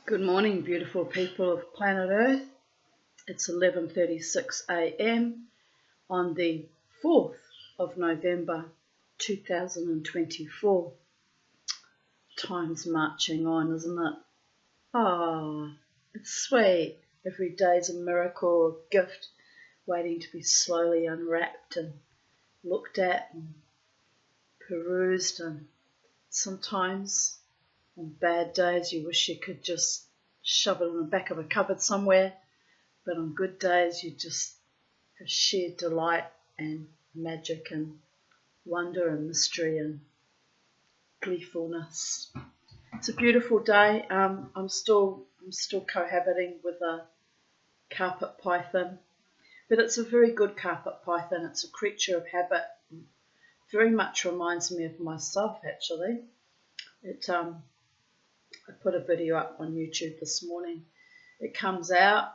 Good morning, beautiful people of planet Earth. It's 11:36 a.m. on the 4th of November 2024. Time's marching on, isn't it? It's sweet. Every day's a miracle or gift waiting to be slowly unwrapped and looked at and perused, and sometimes on bad days you wish you could just shove it in the back of a cupboard somewhere, but on good days you just have sheer delight and magic and wonder and mystery and gleefulness. It's a beautiful day. I'm still cohabiting with a carpet python, but it's a very good carpet python. It's a creature of habit. Very much reminds me of myself, actually. I put a video up on YouTube this morning. It comes out,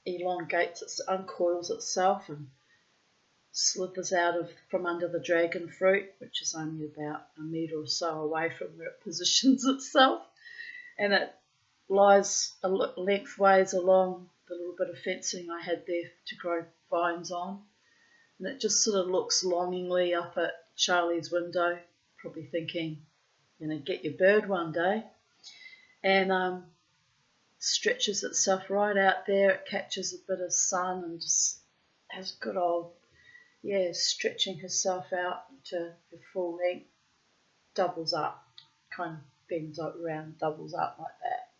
elongates, it uncoils itself and slithers out from under the dragon fruit, which is only about a metre or so away from where it positions itself, and it lies lengthways along the little bit of fencing I had there to grow vines on, and it just sort of looks longingly up at Charlie's window, probably thinking, get your bird one day, and stretches itself right out there. It catches a bit of sun and just has good old, stretching herself out into her full length, doubles up, kind of bends around, doubles up like that.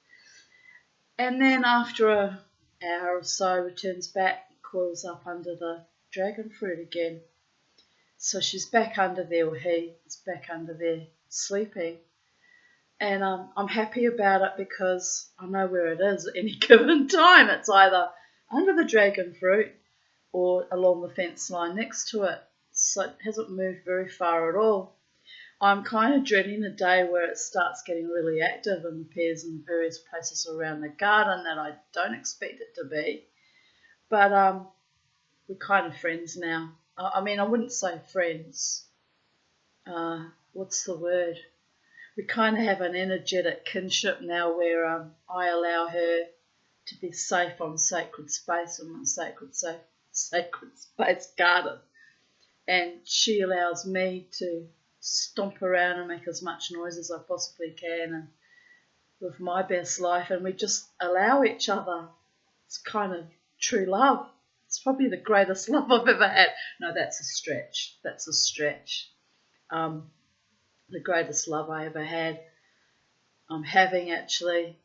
And then after an hour or so, returns back, coils up under the dragon fruit again. So she's back under there, or he is back under there sleeping. And I'm happy about it because I know where it is at any given time. It's either under the dragon fruit or along the fence line next to it. So it hasn't moved very far at all. I'm kind of dreading the day where it starts getting really active and appears in various places around the garden that I don't expect it to be. But we're kind of friends now. I wouldn't say friends. What's the word? We kind of have an energetic kinship now where I allow her to be safe on sacred space in my sacred space garden, and she allows me to stomp around and make as much noise as I possibly can and live my best life, and we just allow each other. It's kind of true love. It's probably the greatest love I've ever had. No, that's a stretch. The greatest love I ever had. I'm having, actually,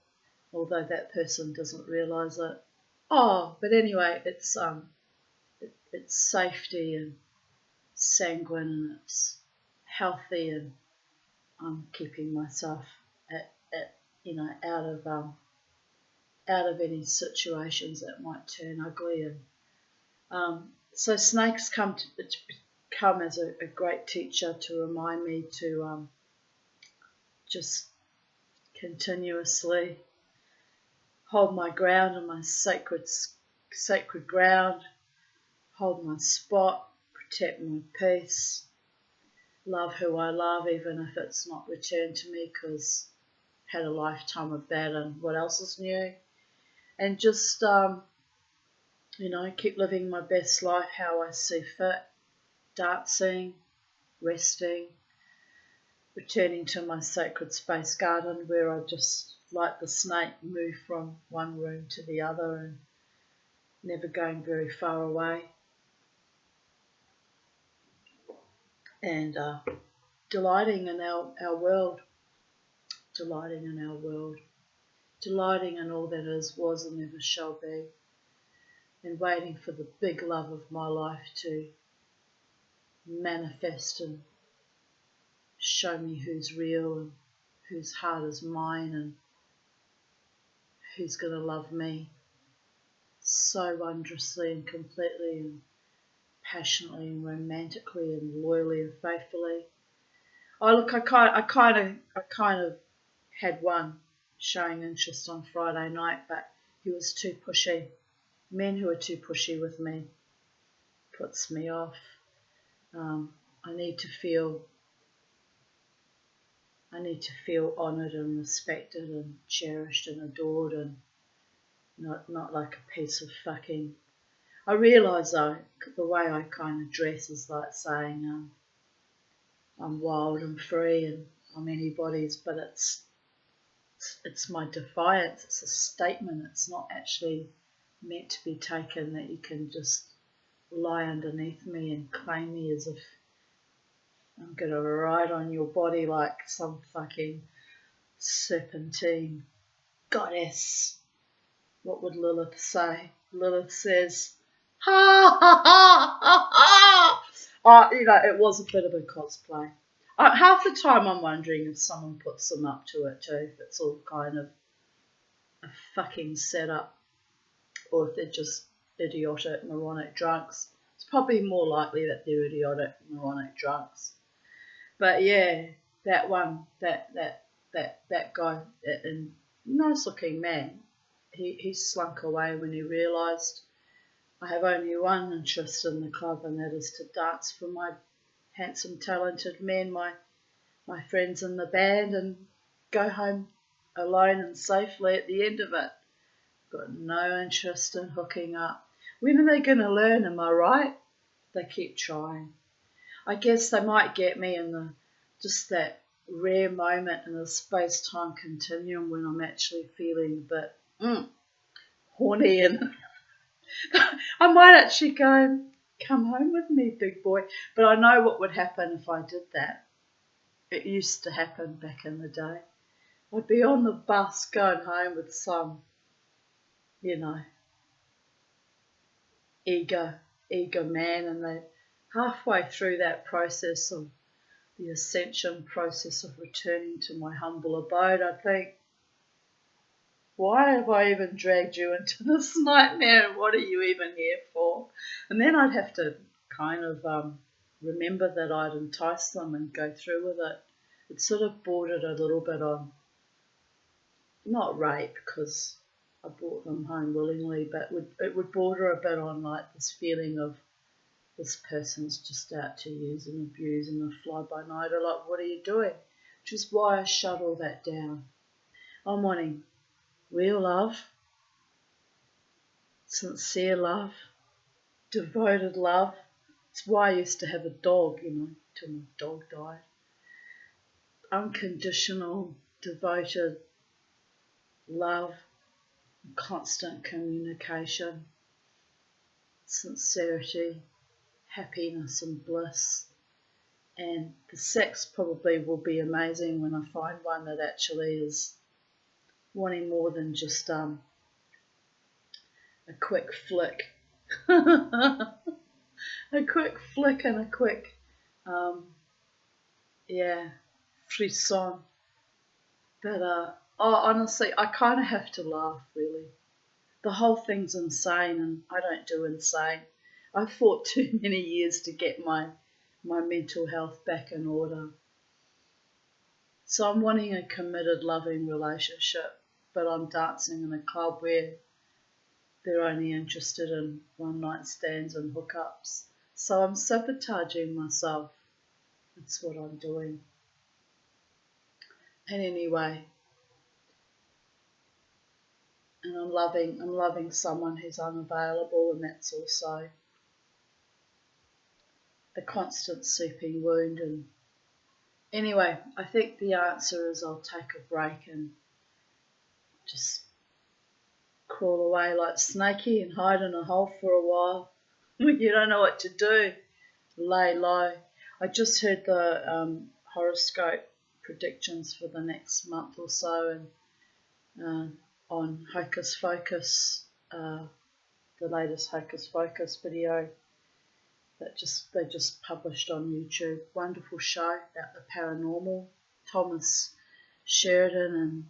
although that person doesn't realise it. But anyway, it's safety and sanguine, and it's healthy, and I'm keeping myself out of any situations that might turn ugly. And so snakes come as a great teacher to remind me to just continuously hold my ground in my sacred ground, hold my spot, protect my peace, love who I love even if it's not returned to me because I had a lifetime of that and what else is new, and just keep living my best life how I see fit, dancing, resting, returning to my sacred space garden where I just, like the snake, move from one room to the other and never going very far away, and delighting in our world, delighting in all that is, was and never shall be, and waiting for the big love of my life to manifest and show me who's real and whose heart is mine and who's going to love me so wondrously and completely and passionately and romantically and loyally and faithfully. I kind of had one showing interest on Friday night, but he was too pushy. Men who are too pushy with me puts me off. I need to feel I need to feel honoured and respected and cherished and adored, and not like a piece of fucking. I realise though, the way I kind of dress is like saying I'm wild and free and I'm anybody's, but it's my defiance. It's a statement. It's not actually meant to be taken that you can just lie underneath me and claim me as if I'm going to ride on your body like some fucking serpentine goddess. What would Lilith say? Lilith says, ha ha ha ha ha. It was a bit of a cosplay. Half the time I'm wondering if someone puts them up to it too, if it's all kind of a fucking setup, or if they're just idiotic, moronic drunks. It's probably more likely that they're idiotic, moronic drunks. But yeah, that one, that guy, and nice looking man, he slunk away when he realised I have only one interest in the club, and that is to dance for my handsome, talented men, my friends in the band, and go home alone and safely at the end of it. Got no interest in hooking up. When are they going to learn, am I right? They keep trying. I guess they might get me in just that rare moment in the space-time continuum when I'm actually feeling a bit horny, and I might actually go, come home with me, big boy. But I know what would happen if I did that. It used to happen back in the day. I'd be on the bus going home with some, eager man, and they halfway through that process of the ascension process of returning to my humble abode, I think, why have I even dragged you into this nightmare, and what are you even here for? And then I'd have to kind of remember that I'd enticed them and go through with it. It sort of bordered a little bit on, not rape, because I brought them home willingly, but it would border a bit on like this feeling of this person's just out to use and abuse and a fly-by-nighter, like, what are you doing? Which is why I shut all that down. I'm wanting real love, sincere love, devoted love. It's why I used to have a dog, till my dog died. Unconditional, devoted love, constant communication, sincerity, happiness and bliss. And the sex probably will be amazing when I find one that actually is wanting more than just a quick flick. A quick flick and a quick, frisson. But honestly, I kind of have to laugh, really. The whole thing's insane, and I don't do insane. I fought too many years to get my mental health back in order. So I'm wanting a committed, loving relationship, but I'm dancing in a club where they're only interested in one-night stands and hookups. So I'm sabotaging myself. That's what I'm doing. And anyway, and I'm loving someone who's unavailable, and that's also a constant seeping wound. And anyway, I think the answer is I'll take a break and just crawl away like Snakey and hide in a hole for a while. When you don't know what to do, lay low. I just heard the horoscope predictions for the next month or so, and on Hocus Focus, the latest Hocus Focus video that they just published on YouTube. Wonderful show about the paranormal. Thomas Sheridan and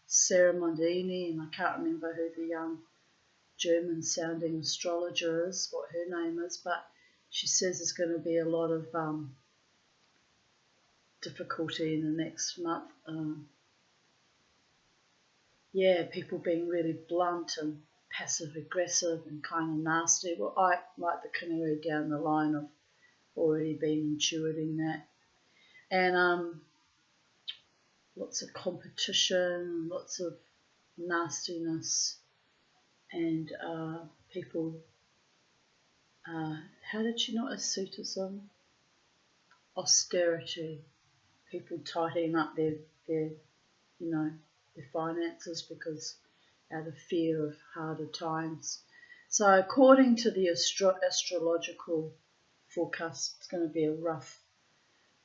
Sarah Mondini, and I can't remember who the young German-sounding astrologer is, what her name is, but she says there's going to be a lot of difficulty in the next month. People being really blunt and passive-aggressive and kind of nasty. Well, I, like the canary down the line, have already been intuiting that. And lots of competition, lots of nastiness, and people, how did she know asceticism? Austerity, people tightening up their their finances because out of fear of harder times. So according to the astrological forecast, it's going to be a rough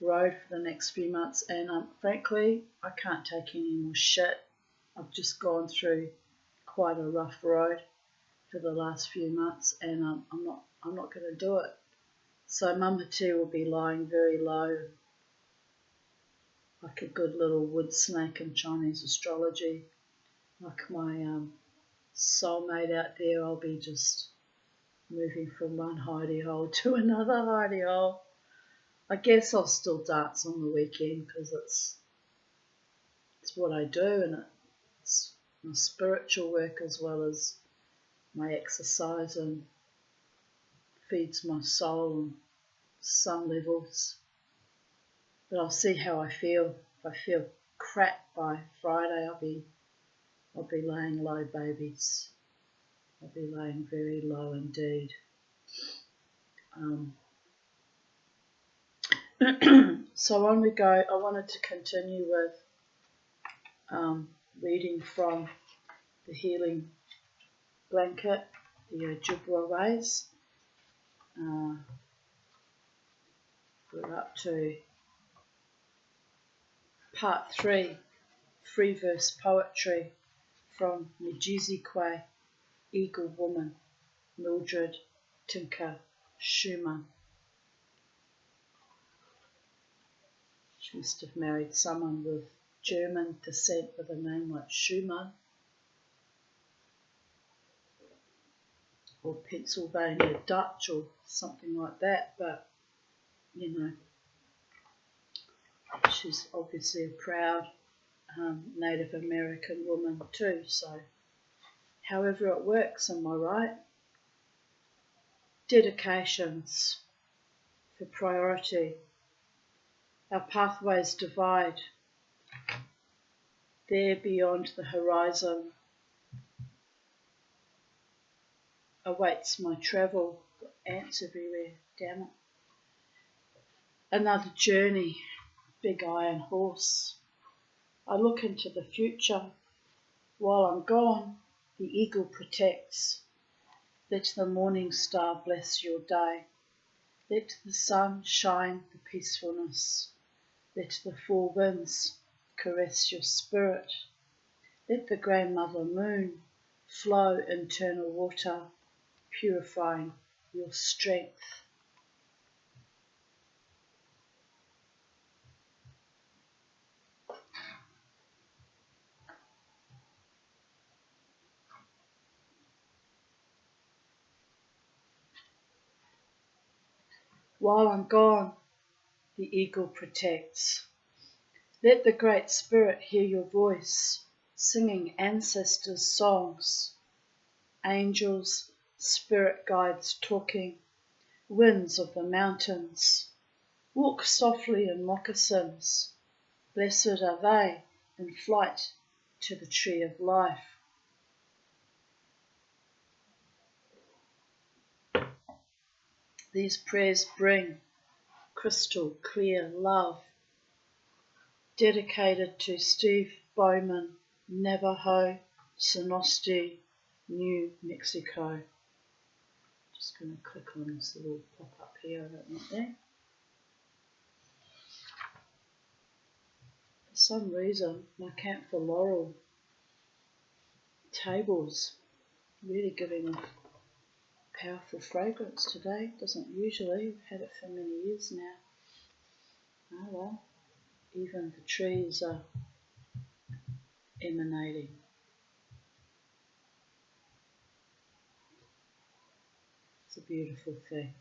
road for the next few months, and frankly, I can't take any more shit. I've just gone through quite a rough road for the last few months, and I'm not going to do it. So Mamati will be lying very low, like a good little wood snake in Chinese astrology. Like my soulmate out there, I'll be just moving from one hidey hole to another hidey hole. I guess I'll still dance on the weekend because it's what I do, and it's my spiritual work as well as my exercise, and feeds my soul on some levels. But I'll see how I feel. If I feel crap by Friday, I'll be laying low, babies. I'll be laying very low indeed. So on we go. I wanted to continue with reading from the Healing Blanket, the Ojibwa Ways. We're up to part 3, free verse poetry from Migizikwe, Eagle Woman, Mildred Tinker Schumann. She must have married someone with German descent with a name like Schumann, or Pennsylvania Dutch or something like that, but she's obviously a proud Native American woman too, so however it works, am I right? Dedications for priority. Our pathways divide. There beyond the horizon awaits my travel. Got ants everywhere, damn it. Another journey, big iron horse. I look into the future. While I'm gone, the eagle protects. Let the morning star bless your day. Let the sun shine the peacefulness. Let the four winds caress your spirit. Let the grandmother moon flow internal water, purifying your strength. While I'm gone, the eagle protects. Let the Great Spirit hear your voice, singing ancestors' songs. Angels, spirit guides talking, winds of the mountains. Walk softly in moccasins. Blessed are they in flight to the tree of life. These prayers bring crystal clear love, dedicated to Steve Bowman, Navajo, Sonosti, New Mexico. Just going to click on this little pop-up here, I don't want there. For some reason, my camphor laurel table's really giving off powerful fragrance today. Doesn't usually. We've had it for many years now. Oh well, even the trees are emanating. It's a beautiful thing.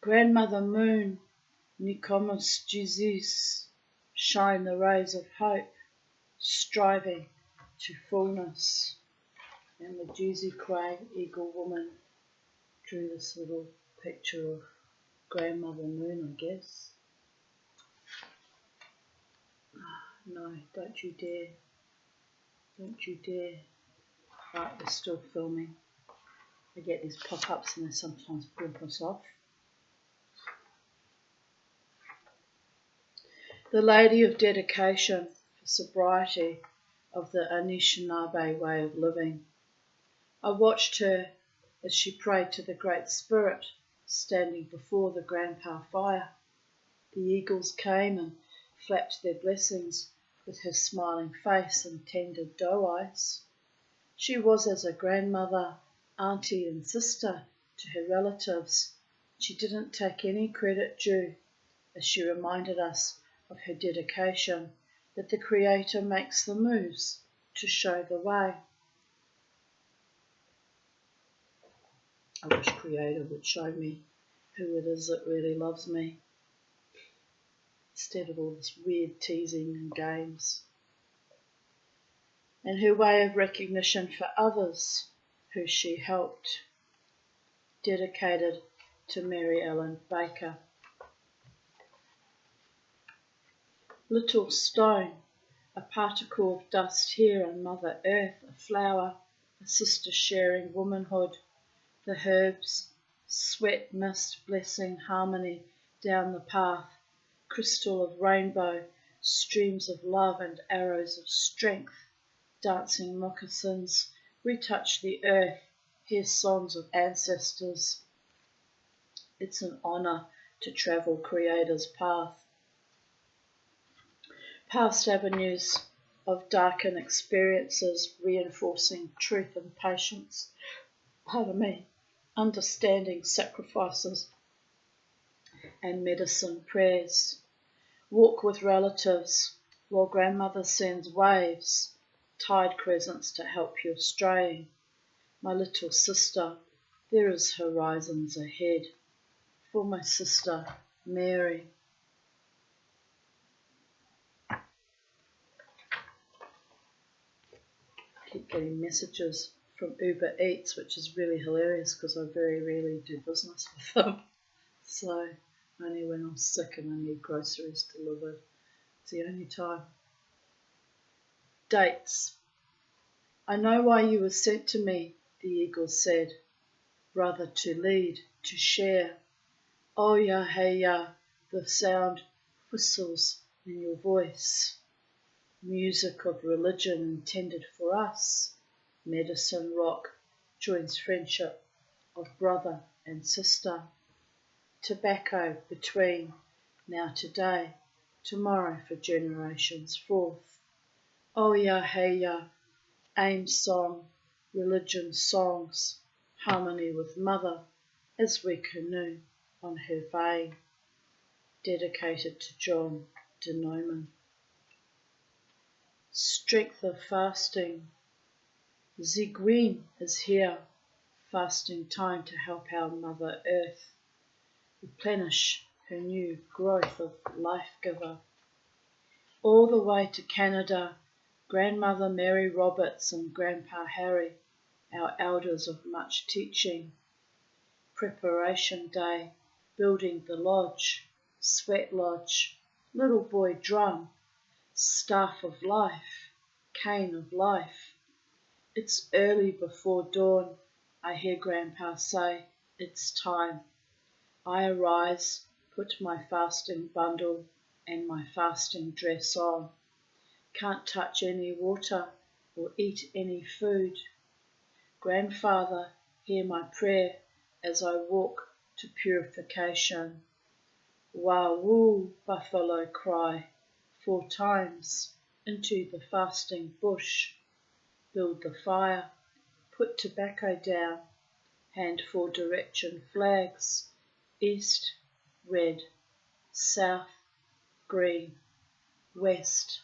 Grandmother Moon, Nicomus Jesus, shine the rays of hope, striving to fullness. And the Migizikwe, Eagle Woman, drew this little picture of Grandmother Moon, I guess. No, don't you dare. Don't you dare. Right, we're still filming. I get these pop-ups and they sometimes bump us off. The Lady of Dedication for Sobriety of the Anishinaabe way of living. I watched her as she prayed to the Great Spirit, standing before the grandpa fire. The eagles came and flapped their blessings with her smiling face and tender doe eyes. She was as a grandmother, auntie and sister to her relatives. She didn't take any credit due, as she reminded us of her dedication, that the Creator makes the moves to show the way. I wish Creator would show me who it is that really loves me, instead of all this weird teasing and games. And her way of recognition for others who she helped. Dedicated to Mary Ellen Baker. Little stone, a particle of dust here on Mother Earth, a flower, a sister sharing womanhood, the herbs, sweat, mist, blessing, harmony down the path, crystal of rainbow, streams of love and arrows of strength, dancing moccasins, we touch the earth, hear songs of ancestors. It's an honour to travel Creator's path. Past avenues of darkened experiences reinforcing truth and patience. Understanding sacrifices and medicine prayers. Walk with relatives while grandmother sends waves, tide crescents to help your straying. My little sister, there is horizons ahead. For my sister, Mary. I keep getting messages from Uber Eats, which is really hilarious because I very rarely do business with them. So only when I'm sick and I need groceries delivered. It's the only time. Dates. I know why you were sent to me, the eagle said. Brother to lead, to share. Oh ya, hey ya, the sound whistles in your voice. Music of religion intended for us. Medicine rock joins friendship of brother and sister. Tobacco between, now today, tomorrow for generations forth. Oh ya, hey ya, aim song, religion songs, harmony with mother as we canoe on her vein. Dedicated to John de Neumann. Strength of fasting. Migizikwe is here, fasting time to help our Mother Earth replenish her new growth of life giver. All the way to Canada, Grandmother Mary Roberts and Grandpa Harry, our elders of much teaching. Preparation day, building the lodge, sweat lodge, little boy drum, staff of life, cane of life. It's early before dawn, I hear Grandpa say, it's time. I arise, put my fasting bundle and my fasting dress on. Can't touch any water or eat any food. Grandfather, hear my prayer as I walk to purification. Wah-woo, buffalo cry, 4 times into the fasting bush. Build the fire, put tobacco down, hand for direction flags, east, red, south, green, west,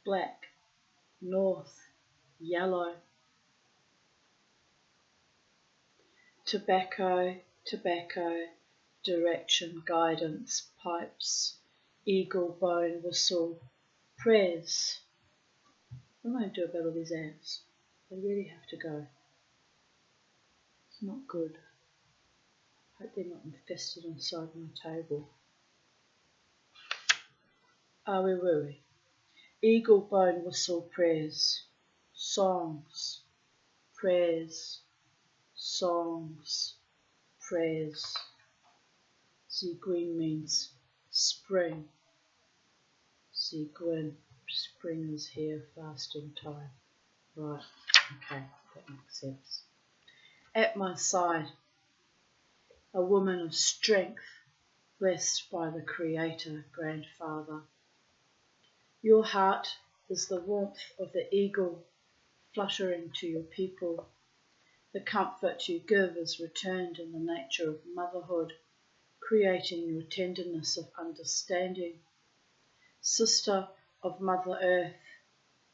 black, north, yellow. Tobacco, tobacco, direction, guidance, pipes, eagle bone whistle, prayers. What am I going to do about all these ants? They really have to go. It's not good. I hope they're not infested inside my table. Where were we? Eagle bone whistle prayers, songs, prayers, songs, prayers. Zigwin means spring. Zigwin, spring is here, fasting time. Right, okay, that makes sense. At my side, a woman of strength, blessed by the Creator, Grandfather. Your heart is the warmth of the eagle fluttering to your people. The comfort you give is returned in the nature of motherhood, creating your tenderness of understanding. Sister of Mother Earth,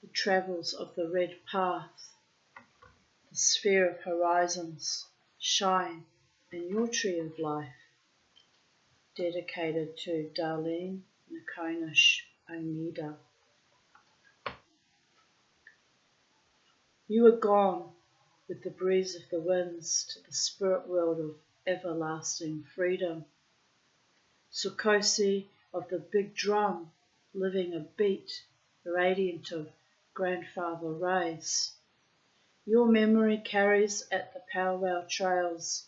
the travels of the red path, the sphere of horizons shine in your tree of life. Dedicated to Darlene Nakonish Onida. You are gone with the breeze of the winds to the spirit world of everlasting freedom. Sukosi of the big drum, living a beat, radiant of grandfather rays. Your memory carries at the powwow trails,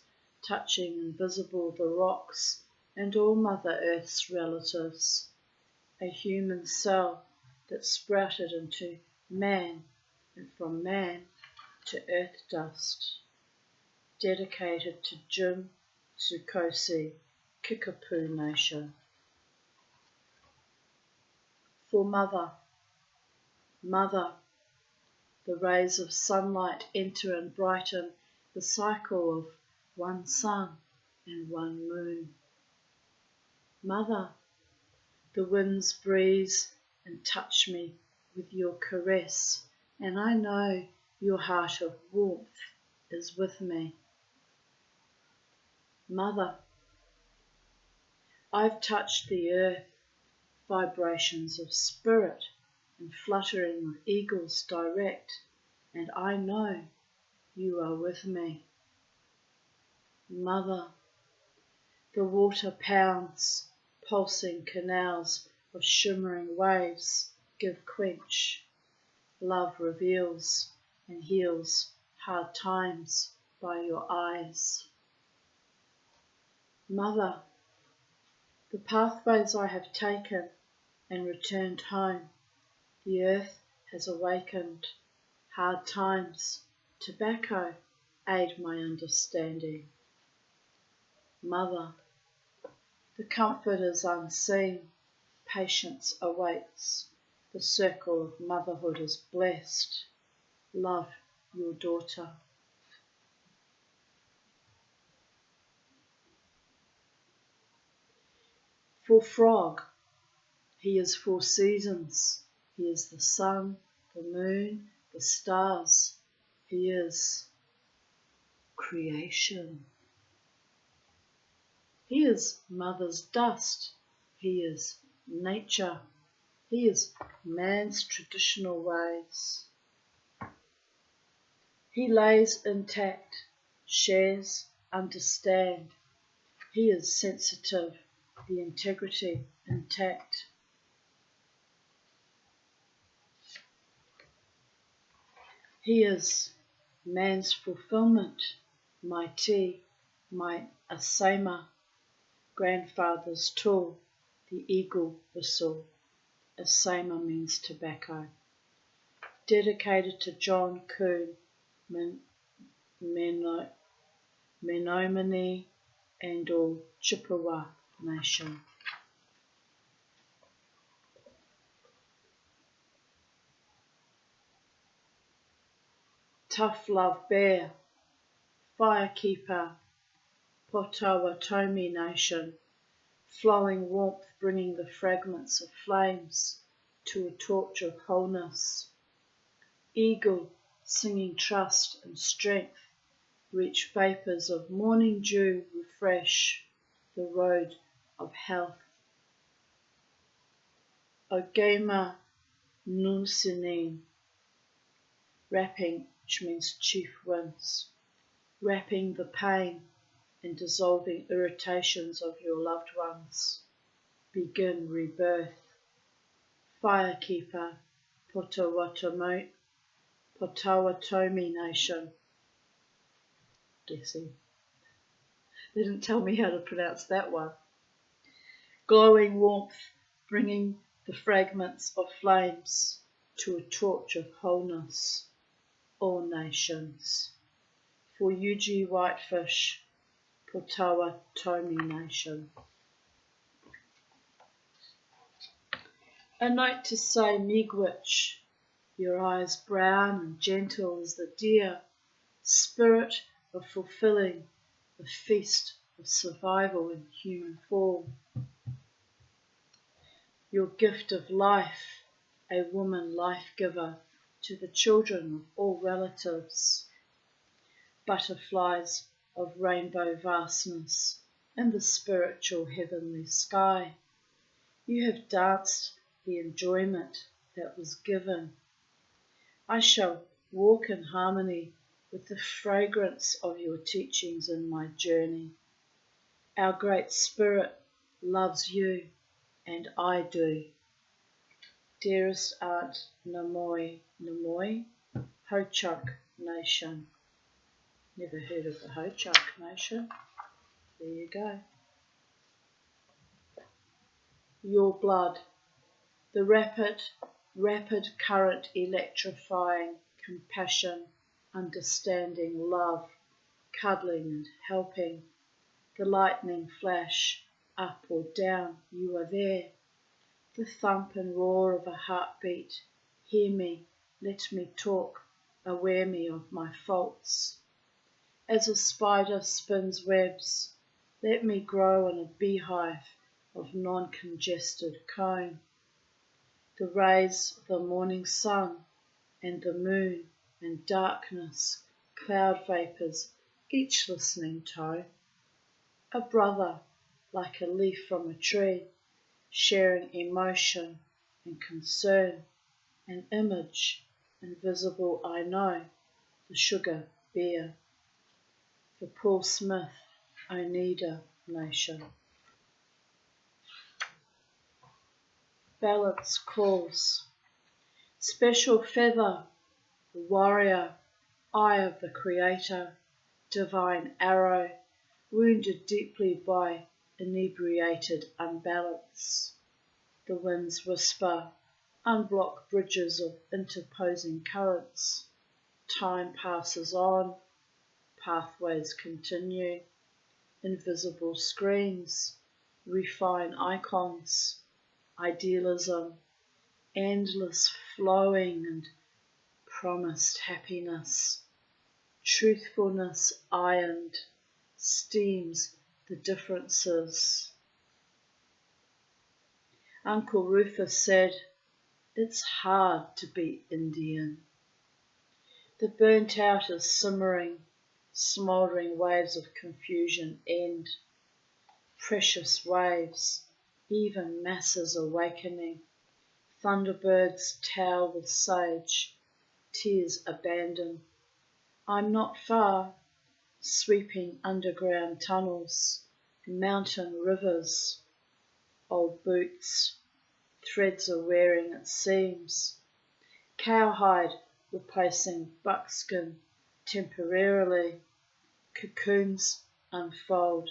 touching invisible the rocks and all Mother Earth's relatives. A human cell that sprouted into man, and from man to earth dust. Dedicated to Jim Sukosi, Kickapoo Nation. For Mother, Mother, the rays of sunlight enter and brighten the cycle of one sun and one moon. Mother, the winds breeze and touch me with your caress, and I know your heart of warmth is with me. Mother, I've touched the earth, vibrations of spirit and fluttering of eagles direct, and I know you are with me. Mother, the water pounds, pulsing canals of shimmering waves give quench. Love reveals and heals hard times by your eyes. Mother, the pathways I have taken and returned home, the earth has awakened. Hard times, tobacco, aid my understanding. Mother, the comfort is unseen, patience awaits. The circle of motherhood is blessed. Love your daughter. For Frog, he is 4 seasons. He is the sun, the moon, the stars. He is creation. He is mother's dust. He is nature. He is man's traditional ways. He lays intact, shares, understand. He is sensitive, the integrity intact. He is man's fulfillment, my tea, my asema, grandfather's tool, the eagle whistle. Asema means tobacco. Dedicated to John Coon, Menominee and all Chippewa Nation. Tough Love Bear, Firekeeper, Potawatomi Nation, flowing warmth bringing the fragments of flames to a torch of wholeness. Eagle singing trust and strength, reach vapours of morning dew refresh the road of health. Ogema Nunsinin, wrapping, which means chief winds, wrapping the pain and dissolving irritations of your loved ones. Begin rebirth. Firekeeper, Potawatomi Nation. Guessing. They didn't tell me how to pronounce that one. Glowing warmth, bringing the fragments of flames to a torch of wholeness. All nations. For Yuji Whitefish, Potawatomi Nation. A note to say, Migizikwe, your eyes brown and gentle as the deer, spirit of fulfilling the feast of survival in human form. Your gift of life, a woman life-giver to the children of all relatives. Butterflies of rainbow vastness in the spiritual heavenly sky. You have danced the enjoyment that was given. I shall walk in harmony with the fragrance of your teachings in my journey. Our Great Spirit loves you, and I do. Dearest Aunt Namoi, Ho-Chunk Nation. Never heard of the Ho-Chunk Nation. There you go. Your blood, the rapid current electrifying compassion, understanding, love, cuddling and helping, the lightning flash, up or down, you are there. The thump and roar of a heartbeat, hear me, let me talk, aware me of my faults. As a spider spins webs, let me grow in a beehive of non-congested comb. The rays of the morning sun and the moon and darkness, cloud vapours, each listening toe. A brother, like a leaf from a tree, sharing emotion and concern, an image, invisible I know, the sugar bear. The Paul Smith, Oneida Nation. Balance calls. Special feather, the warrior, eye of the Creator, divine arrow, wounded deeply by inebriated unbalance. The winds whisper, unblock bridges of interposing currents. Time passes on, pathways continue, invisible screens, refine icons, idealism, endless flowing and promised happiness. Truthfulness ironed, steams the differences. Uncle Rufus said, it's hard to be Indian. The burnt out is simmering, smouldering waves of confusion end. Precious waves, even masses awakening. Thunderbirds towel with sage, tears abandon. I'm not far, sweeping underground tunnels, mountain rivers. Old boots, threads are wearing it seems. Cowhide replacing buckskin temporarily. Cocoons unfold,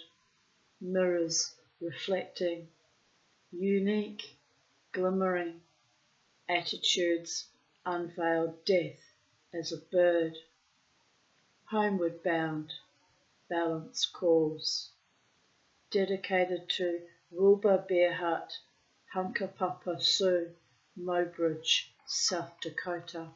mirrors reflecting. Unique, glimmering, attitudes unveil death as a bird. Homeward bound, balance calls. Dedicated to Wilbur Bearhart, Hunkapapa Sioux, Mobridge, South Dakota.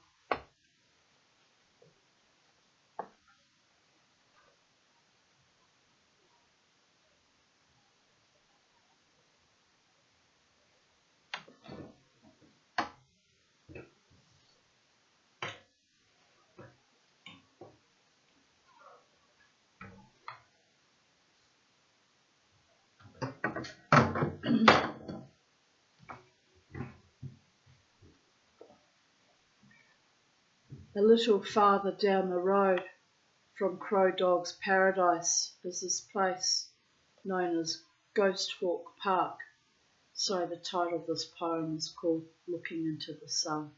A little farther down the road from Crow Dog's Paradise is this place known as Ghost Hawk Park. So the title of this poem is called Looking into the Sun.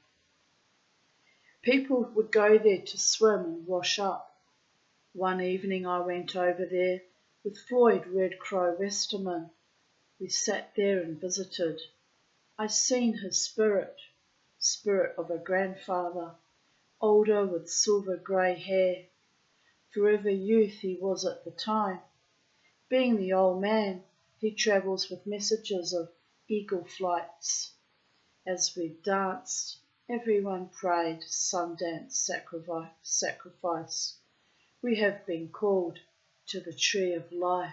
People would go there to swim and wash up. One evening I went over there with Floyd Red Crow Westerman. We sat there and visited. I seen his spirit of a grandfather, older with silver grey hair. Forever youth he was at the time. Being the old man, he travels with messages of eagle flights. As we danced, everyone prayed Sundance sacrifice. We have been called to the tree of life.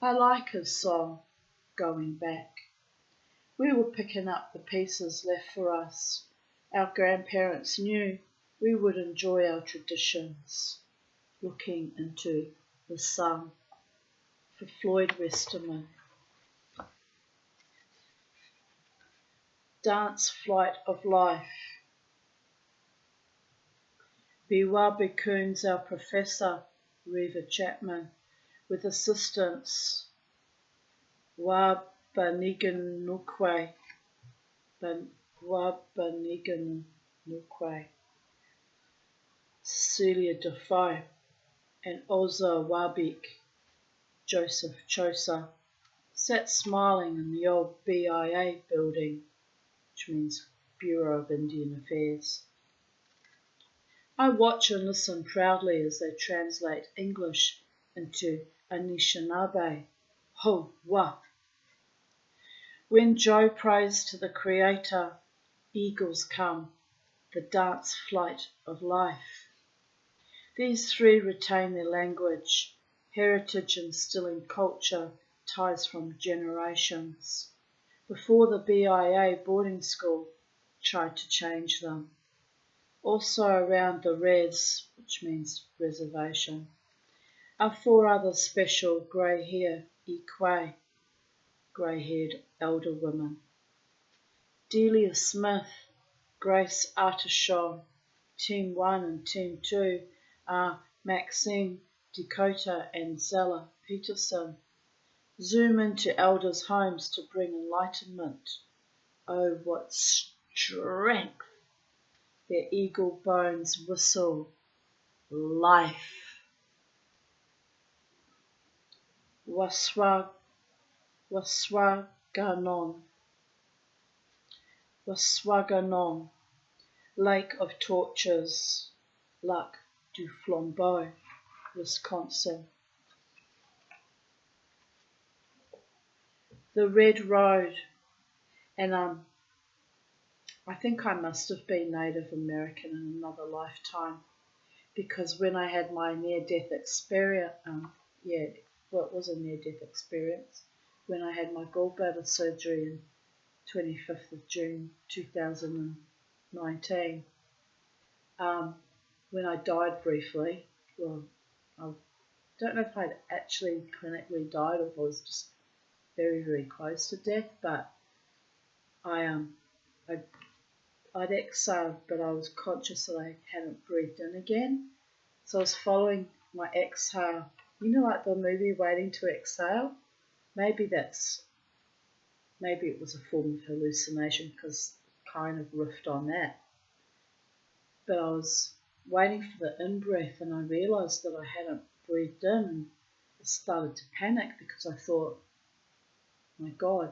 I like his song, Going Back. We were picking up the pieces left for us. Our grandparents knew we would enjoy our traditions. Looking into the sun. For Floyd Westerman. Dance Flight of Life. Biwa Bikoon's our professor, Reva Chapman, with assistants Wabaniganukwe, Cecilia Defoe, and Oza Wabik, Joseph Chosa, sat smiling in the old BIA building, which means Bureau of Indian Affairs. I watch and listen proudly as they translate English into Anishinaabe. Ho wa. When Joe prays to the Creator, eagles come, the dance flight of life. These three retain their language, heritage instilling culture, ties from generations. Before the BIA boarding school tried to change them. Also around the res, which means reservation, are four other special grey hair Ikwe, grey-haired elder women. Delia Smith, Grace Artishon, Team 1 and Team 2 are Maxine, Dakota and Zella Peterson. Zoom into elders' homes to bring enlightenment. Oh, what strength! Their eagle bones whistle life. Waswaganon, Lake of Torches, Lac du Flambeau, Wisconsin. The Red Road, and I think I must have been Native American in another lifetime, because when I had my near-death experience, it was a near-death experience, when I had my gallbladder surgery in 25th of June 2019, when I died briefly, well, I don't know if I'd actually clinically died or if I was just very, very close to death, but I'd exhaled, but I was conscious that I hadn't breathed in again. So I was following my exhale. You know, like the movie Waiting to Exhale? Maybe it was a form of hallucination because it kind of riffed on that. But I was waiting for the in-breath and I realised that I hadn't breathed in, and I started to panic because I thought, my God,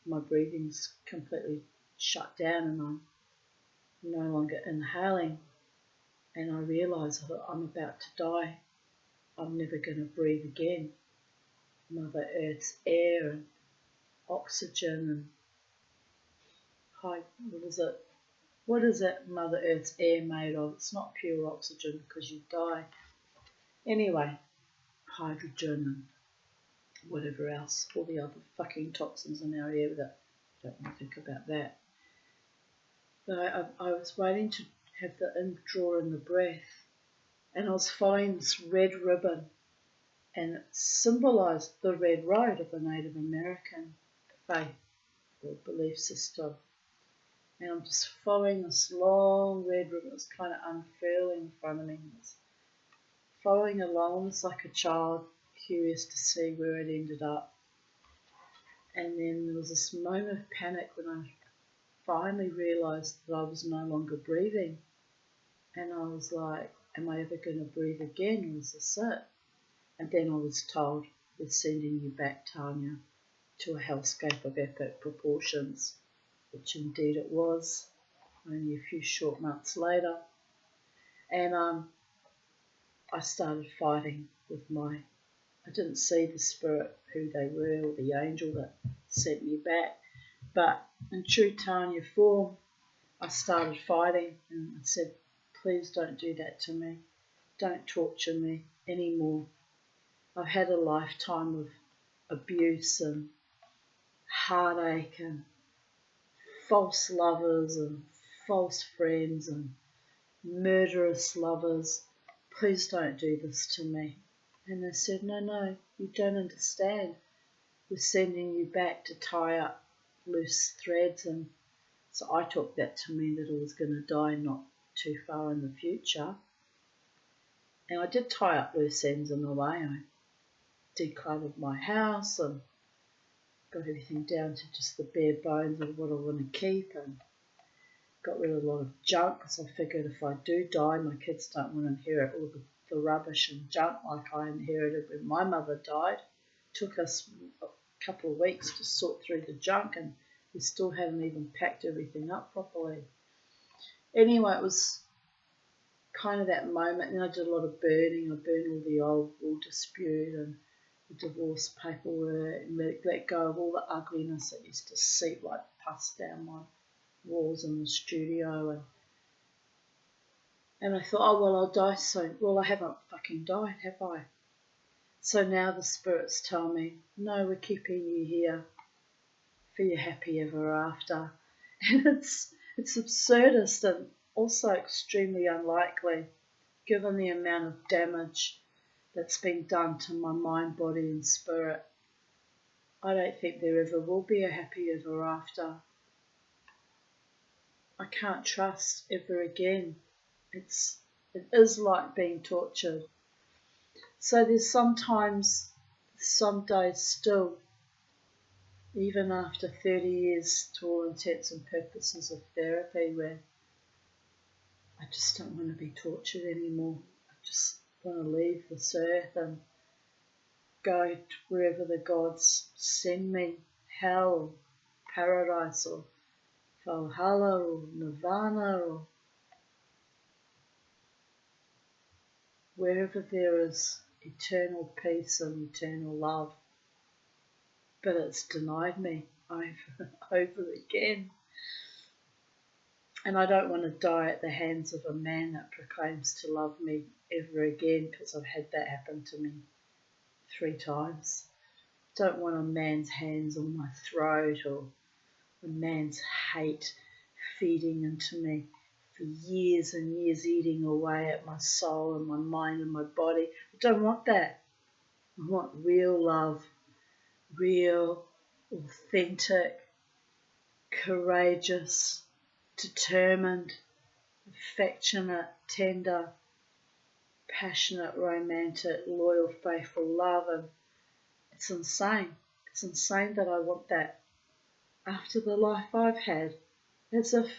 my breathing's completely shut down and I'm no longer inhaling, and I realised that I'm about to die. I'm never going to breathe again. Mother Earth's air and oxygen and what is it Mother Earth's air made of? It's not pure oxygen because you die. Anyway, hydrogen and whatever else, all the other fucking toxins in our air that don't want to think about that. But I was waiting to have the draw in the breath, and I was following this red ribbon, and it symbolised the red road of the Native American faith or belief system. And I'm just following this long red ribbon. It's kind of unfurling in front of me. It's following along, it's like a child, curious to see where it ended up. And then there was this moment of panic when I finally realised that I was no longer breathing. And I was like, am I ever going to breathe again? Was this it? And then I was told, we're sending you back, Tanya, to a hellscape of epic proportions, which indeed it was, only a few short months later. And I started fighting with I didn't see the spirit, who they were, or the angel that sent me back, but in true Tanya form, I started fighting and I said, please don't do that to me. Don't torture me anymore. I've had a lifetime of abuse and heartache and false lovers and false friends and murderous lovers. Please don't do this to me. And they said, no, you don't understand. We're sending you back to tie up loose threads. And so I took that to mean that I was going to die not too far in the future. And I did tie up loose ends in a way. I decluttered my house and got everything down to just the bare bones of what I want to keep, and got rid of a lot of junk because I figured if I do die, my kids don't want to inherit all the rubbish and junk like I inherited when my mother died. It took us a couple of weeks to sort through the junk, and we still hadn't even packed everything up properly. Anyway, it was kind of that moment, and I did a lot of burning. I burned all the old will dispute and the divorce paperwork, and let go of all the ugliness that used to seep like pus down my walls in the studio. And I thought, oh, well, I'll die soon. Well, I haven't fucking died, have I? So now the spirits tell me, no, we're keeping you here for your happy ever after. And it's absurdist and also extremely unlikely, given the amount of damage that's been done to my mind, body and spirit. I don't think there ever will be a happy ever after. I can't trust ever again. It is like being tortured. So there's sometimes, some days still, even after 30 years to all intents and purposes of therapy, where I just don't want to be tortured anymore. I just want to leave this earth and go to wherever the gods send me, hell or paradise or Valhalla or Nirvana or wherever there is eternal peace and eternal love. But it's denied me over and over again. And I don't want to die at the hands of a man that proclaims to love me ever again, because I've had that happen to me 3 times. Don't want a man's hands on my throat or a man's hate feeding into me for years and years, eating away at my soul and my mind and my body. I don't want that. I want real love, real, authentic, courageous, determined, affectionate, tender, passionate, romantic, loyal, faithful love. And it's insane. It's insane that I want that after the life I've had, as if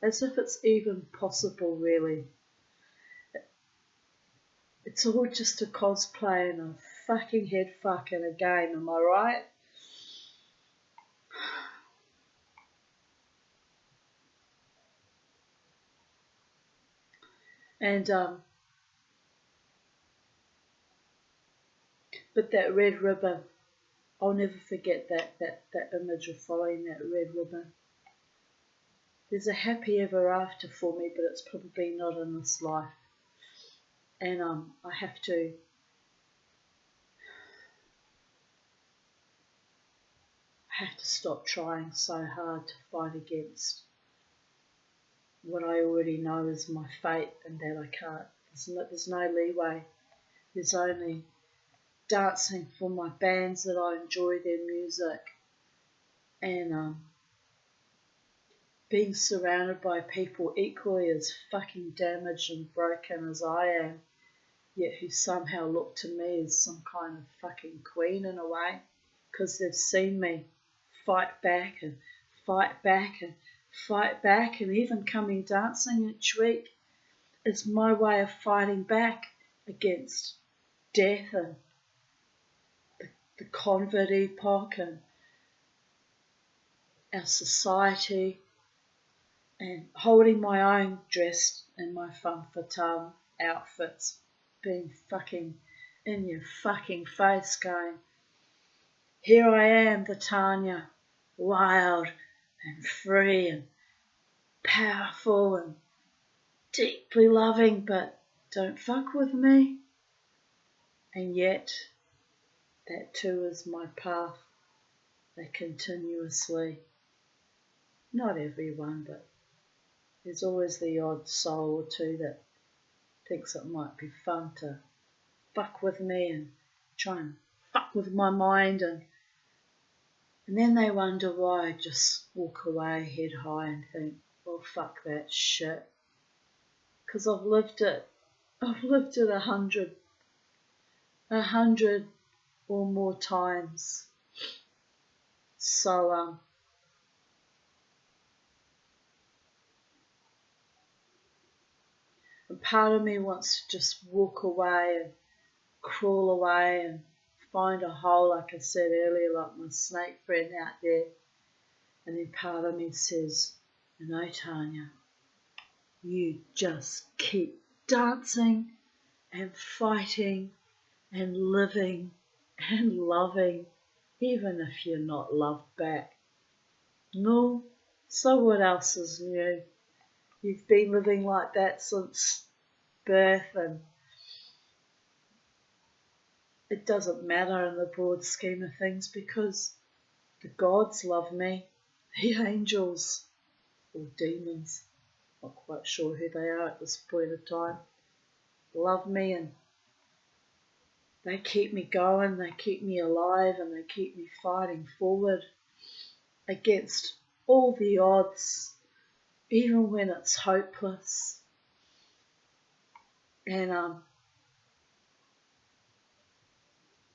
it's even possible, really. It's all just a cosplay and a fucking head fuck in a game, am I right? And but that red ribbon, I'll never forget that image of following that red ribbon. There's a happy ever after for me, but it's probably not in this life. And I have to stop trying so hard to fight against what I already know is my fate, and that I can't. There's no leeway. There's only dancing for my bands that I enjoy their music, and being surrounded by people equally as fucking damaged and broken as I am, yet who somehow look to me as some kind of fucking queen in a way, because they've seen me fight back and fight back, and even coming dancing each week is my way of fighting back against death and the convert epoch and our society, and holding my own dressed in my femme fatale outfits, being fucking in your fucking face going, here I am, the Tanya, wild and free and powerful and deeply loving, but don't fuck with me. And yet, that too is my path. They continuously, not everyone, but there's always the odd soul or two that thinks it might be fun to fuck with me and try and fuck with my mind, and then they wonder why I just walk away head high and think, well, fuck that shit. Because I've lived it. I've lived it 100 or more times. So, and part of me wants to just walk away and crawl away and find a hole, like I said earlier, like my snake friend out there. And then part of me says, no, Tanya, you just keep dancing and fighting and living and loving, even if you're not loved back. No, so what else is new? You've been living like that since birth, and it doesn't matter in the broad scheme of things, because the gods love me, the angels or demons, not quite sure who they are at this point of time, love me, and they keep me going, they keep me alive, and they keep me fighting forward against all the odds, even when it's hopeless. And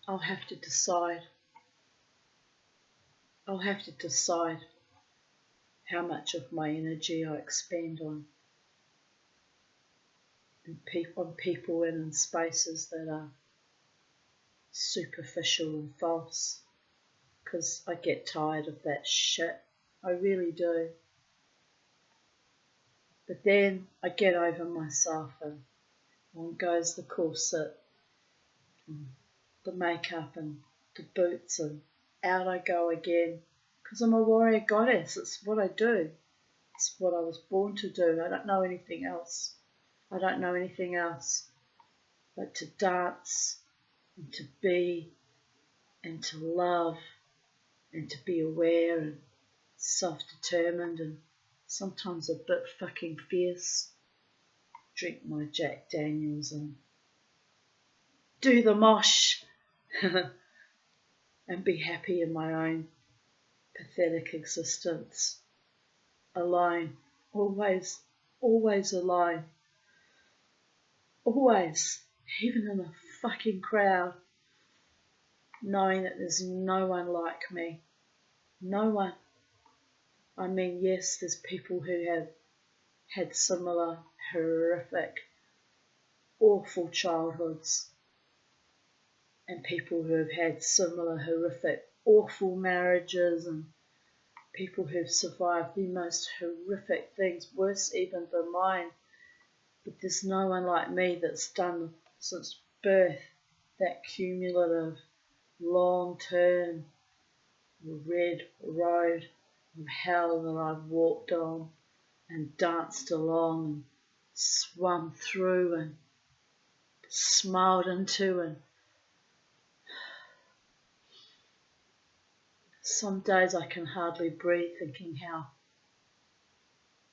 I'll have to decide. I'll have to decide how much of my energy I expend on people and in spaces that are superficial and false, because I get tired of that shit. I really do. But then I get over myself, and on goes the corset, and the makeup and the boots, and out I go again, because I'm a warrior goddess. It's what I do. It's what I was born to do. I don't know anything else. I don't know anything else but to dance and to be and to love and to be aware and self-determined and sometimes a bit fucking fierce. Drink my Jack Daniels and do the mosh and be happy in my own pathetic existence. Alone. Always, always alone. Always. Even in a fucking crowd. Knowing that there's no one like me. No one. I mean, yes, there's people who have had similar horrific, awful childhoods, and people who have had similar horrific, awful marriages, and people who've survived the most horrific things, worse even than mine. But there's no one like me that's done since birth that cumulative, long-term, red road of hell that I've walked on and danced along and swum through and smiled into, and some days I can hardly breathe, thinking how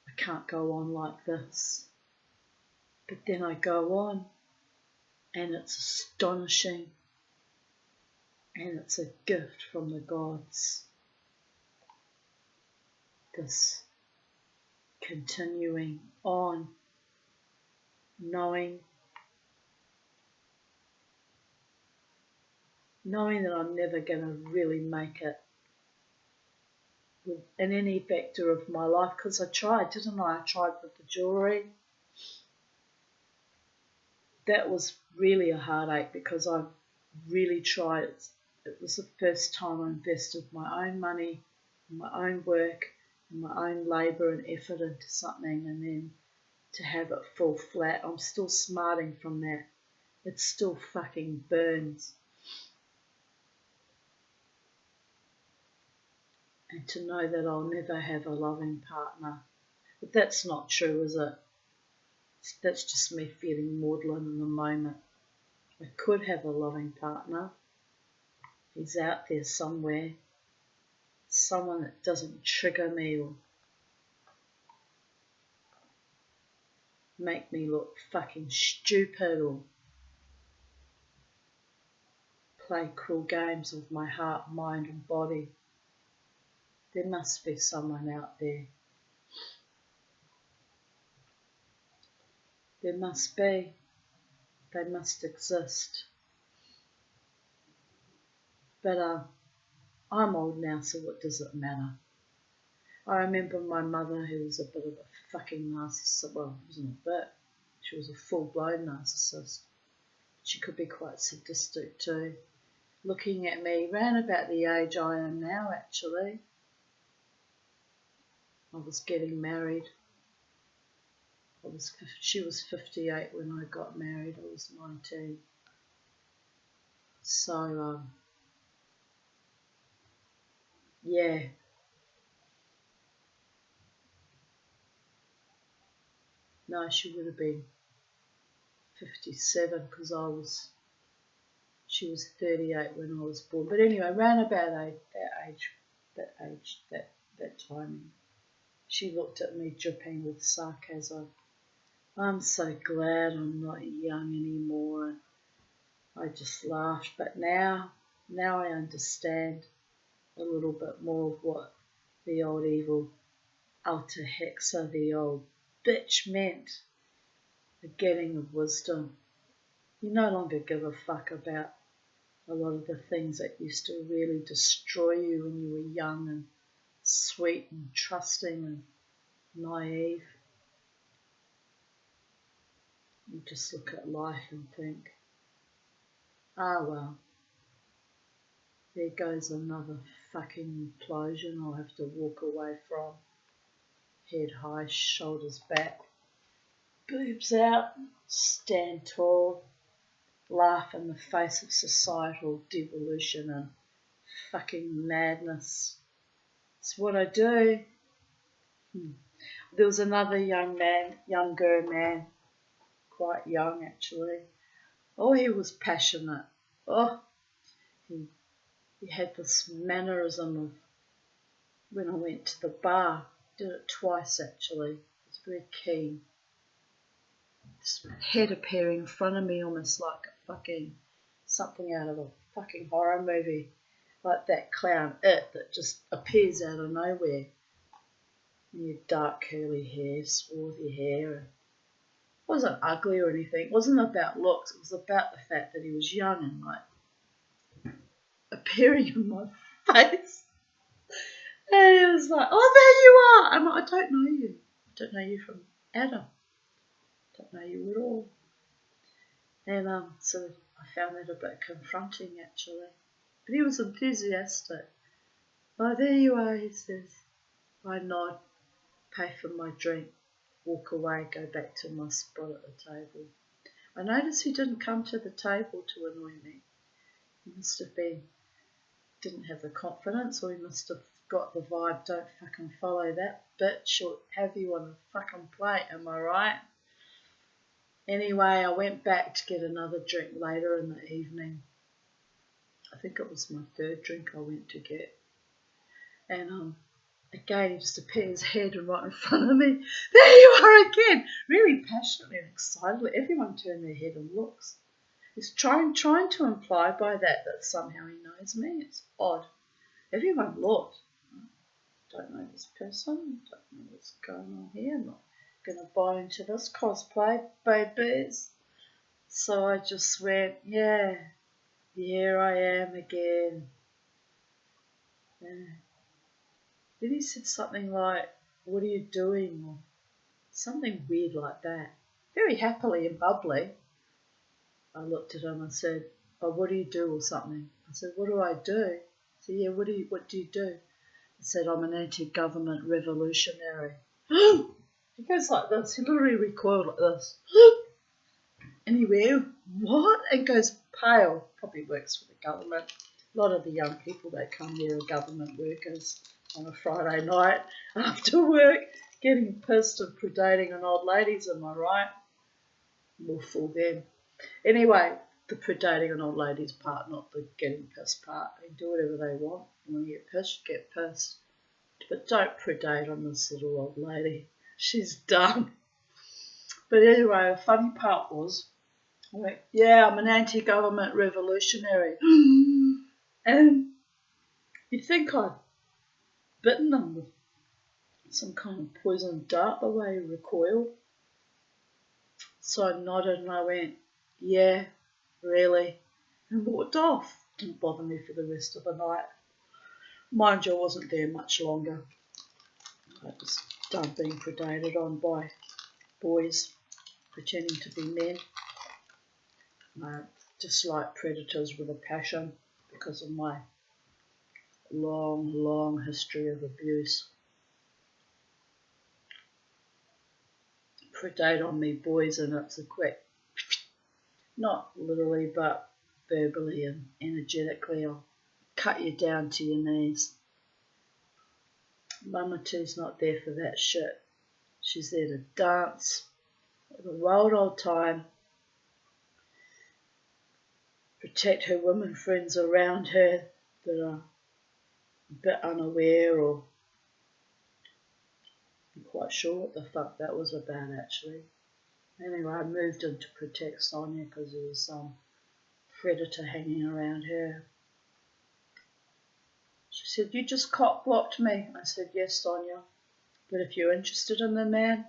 I can't go on like this. But then I go on, and it's astonishing, and it's a gift from the gods. This continuing on, knowing that I'm never going to really make it. in any factor of my life, because I tried, didn't I? I tried with the jewellery. That was really a heartache because I really tried. It was the first time I invested my own money, my own work, my own labour and effort into something, and then to have it fall flat. I'm still smarting from that. It still fucking burns. And to know that I'll never have a loving partner. But that's not true, is it? That's just me feeling maudlin in the moment. I could have a loving partner. He's out there somewhere. Someone that doesn't trigger me or make me look fucking stupid or play cruel games with my heart, mind and body. There must be someone out there. There must be. They must exist. But I'm old now, so what does it matter? I remember my mother, who was a bit of a fucking narcissist. Well, wasn't a bit. She was a full-blown narcissist. She could be quite sadistic too. Looking at me, round about the age I am now, actually. I was getting married. She was 58 when I got married. I was 19. So, yeah. No, she would have been 57 because she was 38 when I was born. But anyway, round about that timing, she looked at me dripping with sarcasm. I'm so glad I'm not young anymore. I just laughed. But now I understand a little bit more of what the old evil Alta Hexa, the old bitch, meant. The getting of wisdom. You no longer give a fuck about a lot of the things that used to really destroy you when you were young and sweet and trusting and naive. You just look at life and think, well, there goes another fucking implosion I'll have to walk away from. Head high, shoulders back, boobs out, stand tall, laugh in the face of societal devolution and fucking madness. It's what I do. There was another younger man, quite young actually. Oh, he was passionate. Oh, he had this mannerism of when I went to the bar. Did it twice actually. He was very keen. This head appearing in front of me almost like a fucking something out of a fucking horror movie. Like that clown, that just appears out of nowhere. And your dark curly hair, swarthy hair. It wasn't ugly or anything. It wasn't about looks. It was about the fact that he was young and like appearing in my face. And he was like, oh, there you are. I'm like, I don't know you. I don't know you from Adam. I don't know you at all. And so I found that a bit confronting actually. But he was enthusiastic. Oh, there you are, he says. I nod, pay for my drink, walk away, go back to my spot at the table. I noticed he didn't come to the table to annoy me. He must have didn't have the confidence, or he must have got the vibe, don't fucking follow that bitch or have you on a fucking plate, am I right? Anyway, I went back to get another drink later in the evening. I think it was my third drink I went to get. And again, he just appears head right in front of me. There you are again! Really passionately and excitedly. Everyone turned their head and looks. He's trying to imply by that somehow he knows me. It's odd. Everyone looked. Don't know this person. Don't know what's going on here. I'm not going to buy into this cosplay, babies. So I just went, yeah, here I am again. Yeah. Then he said something like, "What are you doing?" or something weird like that. Very happily and bubbly. I looked at him and said, "Oh, what do you do?" or something. I said, "What do I do?" He said, "Yeah, what do you do?" He said, "I'm an anti-government revolutionary." He goes like this. He literally recoiled like this. And he went, "What?" And goes pale. Probably works for the government. A lot of the young people that come here are government workers on a Friday night after work, getting pissed and predating on old ladies, am I right? We'll fool them. Anyway, the predating on old ladies part, not the getting pissed part. They can do whatever they want. You want to get pissed, get pissed. But don't predate on this little old lady. She's done. But anyway, the funny part was, I went, "Yeah, I'm an anti-government revolutionary." And you'd think I'd bitten him with some kind of poisoned dart the way he recoiled. So I nodded and I went, "Yeah, really," and walked off. Didn't bother me for the rest of the night. Mind you, I wasn't there much longer. I was done being predated on by boys pretending to be men. I dislike predators with a passion because of my long, long history of abuse. Predate on me, boys, and it's a quick, not literally, but verbally and energetically. I'll cut you down to your knees. Mamatu's not there for that shit. She's there to dance, have a wild old time, protect her women friends around her that are a bit unaware or I'm quite sure what the fuck that was about actually. Anyway, I moved in to protect Sonia because there was some predator hanging around her. She said, "You just cock blocked me." I said, "Yes, Sonia, but if you're interested in the man,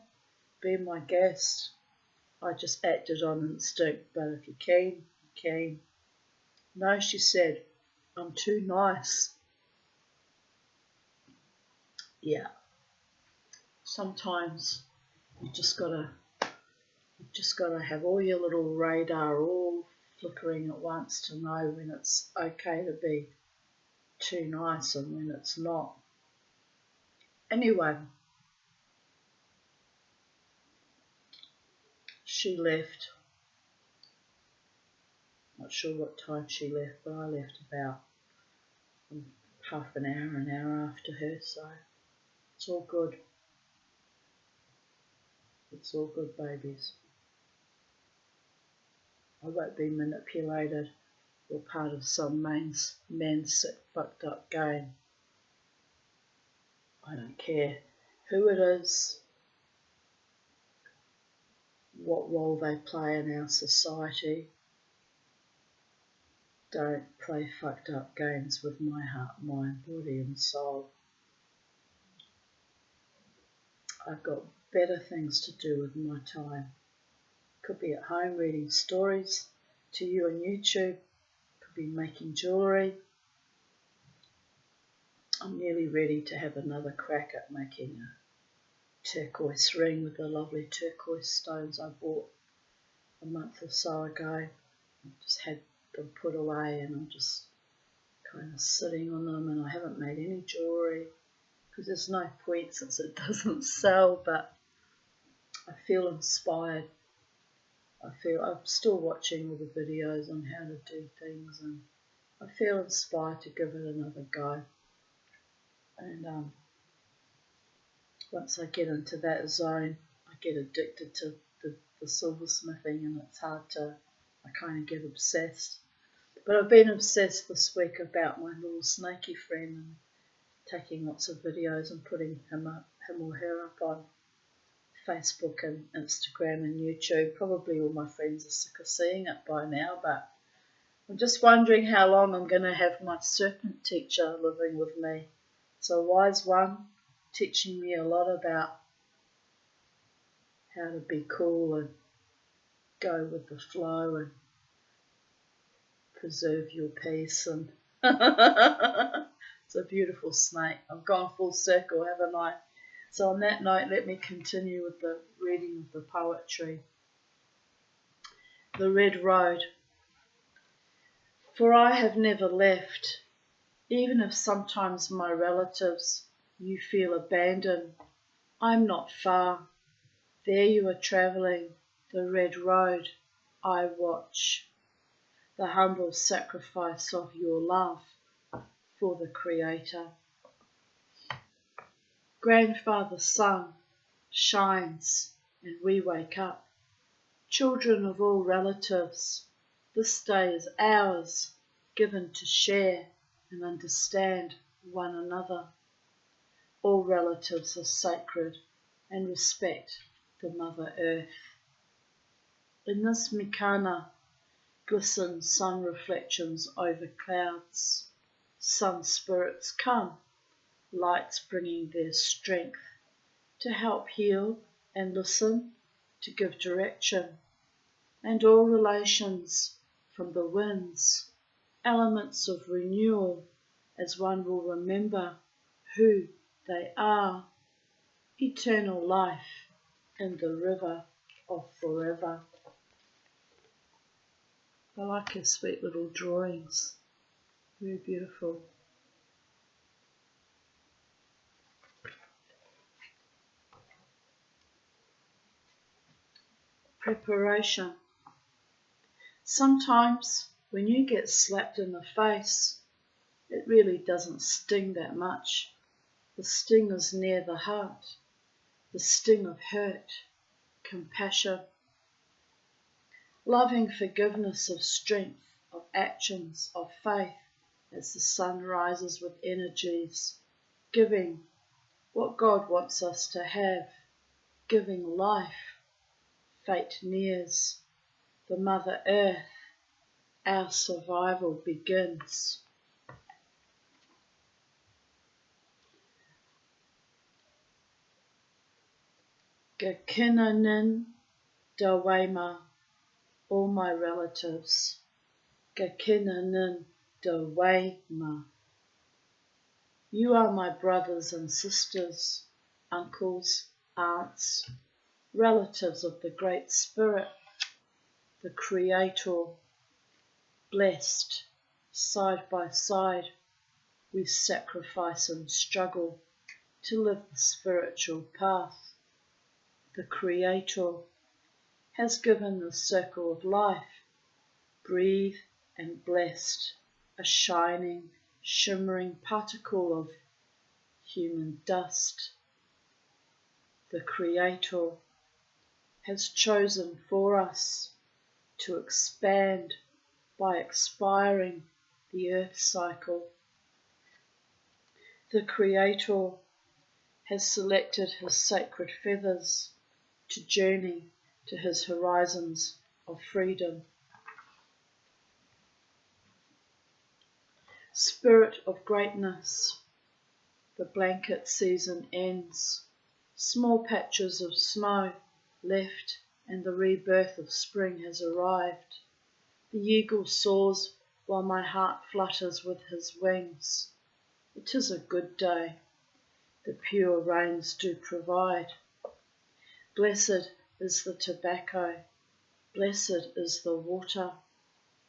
be my guest." I just acted on instinct, but if you're keen, you're keen. "No," she said, "I'm too nice." Yeah. Sometimes you've just gotta have all your little radar all flickering at once to know when it's okay to be too nice and when it's not. Anyway, she left. Not sure what time she left, but I left about half an hour after her, so it's all good. It's all good, babies. I won't be manipulated or part of some man's sick, fucked up game. I don't care who it is, what role they play in our society. Don't play fucked up games with my heart, mind, body and soul. I've got better things to do with my time. Could be at home reading stories to you on YouTube. Could be making jewellery. I'm nearly ready to have another crack at making a turquoise ring with the lovely turquoise stones I bought a month or so ago. I just had them put away and I'm just kind of sitting on them, and I haven't made any jewellery because there's no point since it doesn't sell, but I feel inspired. I'm still watching all the videos on how to do things and I feel inspired to give it another go. And once I get into that zone, I get addicted to the silversmithing and it's hard to, I kind of get obsessed. But I've been obsessed this week about my little snaky friend and taking lots of videos and putting him or her up on Facebook and Instagram and YouTube. Probably all my friends are sick of seeing it by now, but I'm just wondering how long I'm going to have my serpent teacher living with me. So a wise one, teaching me a lot about how to be cool and go with the flow and preserve your peace and It's a beautiful snake. I've gone full circle, haven't I? So on that note, let me continue with the reading of the poetry. The Red Road. For I have never left, even if sometimes my relatives you feel abandoned. I'm not far. There you are travelling, the red road I watch. The humble sacrifice of your love for the Creator. Grandfather's sun shines and we wake up. Children of all relatives, this day is ours, given to share and understand one another. All relatives are sacred and respect the Mother Earth. In this mikana glisten sun reflections over clouds. Sun spirits come, lights bringing their strength to help heal and listen, to give direction. And all relations from the winds, elements of renewal, as one will remember who they are. Eternal life in the river of forever. I like her sweet little drawings. Very beautiful. Preparation. Sometimes when you get slapped in the face, it really doesn't sting that much. The sting is near the heart, the sting of hurt, compassion, loving forgiveness of strength, of actions, of faith, as the sun rises with energies, giving what God wants us to have, giving life. Fate nears, the Mother Earth, our survival begins. Gakinanin Dawema, all my relatives. Gakinanin Dawema. You are my brothers and sisters, uncles, aunts, relatives of the Great Spirit, the Creator. Blessed, side by side, we sacrifice and struggle to live the spiritual path. The Creator has given the circle of life, breathe and blessed, a shining, shimmering particle of human dust. The Creator has chosen for us to expand by expiring the earth cycle. The Creator has selected his sacred feathers to journey to his horizons of freedom. Spirit of greatness, the blanket season ends. Small patches of snow left and the rebirth of spring has arrived. The eagle soars while my heart flutters with his wings. It is a good day. The pure rains do provide. Blessed is the tobacco. Blessed is the water.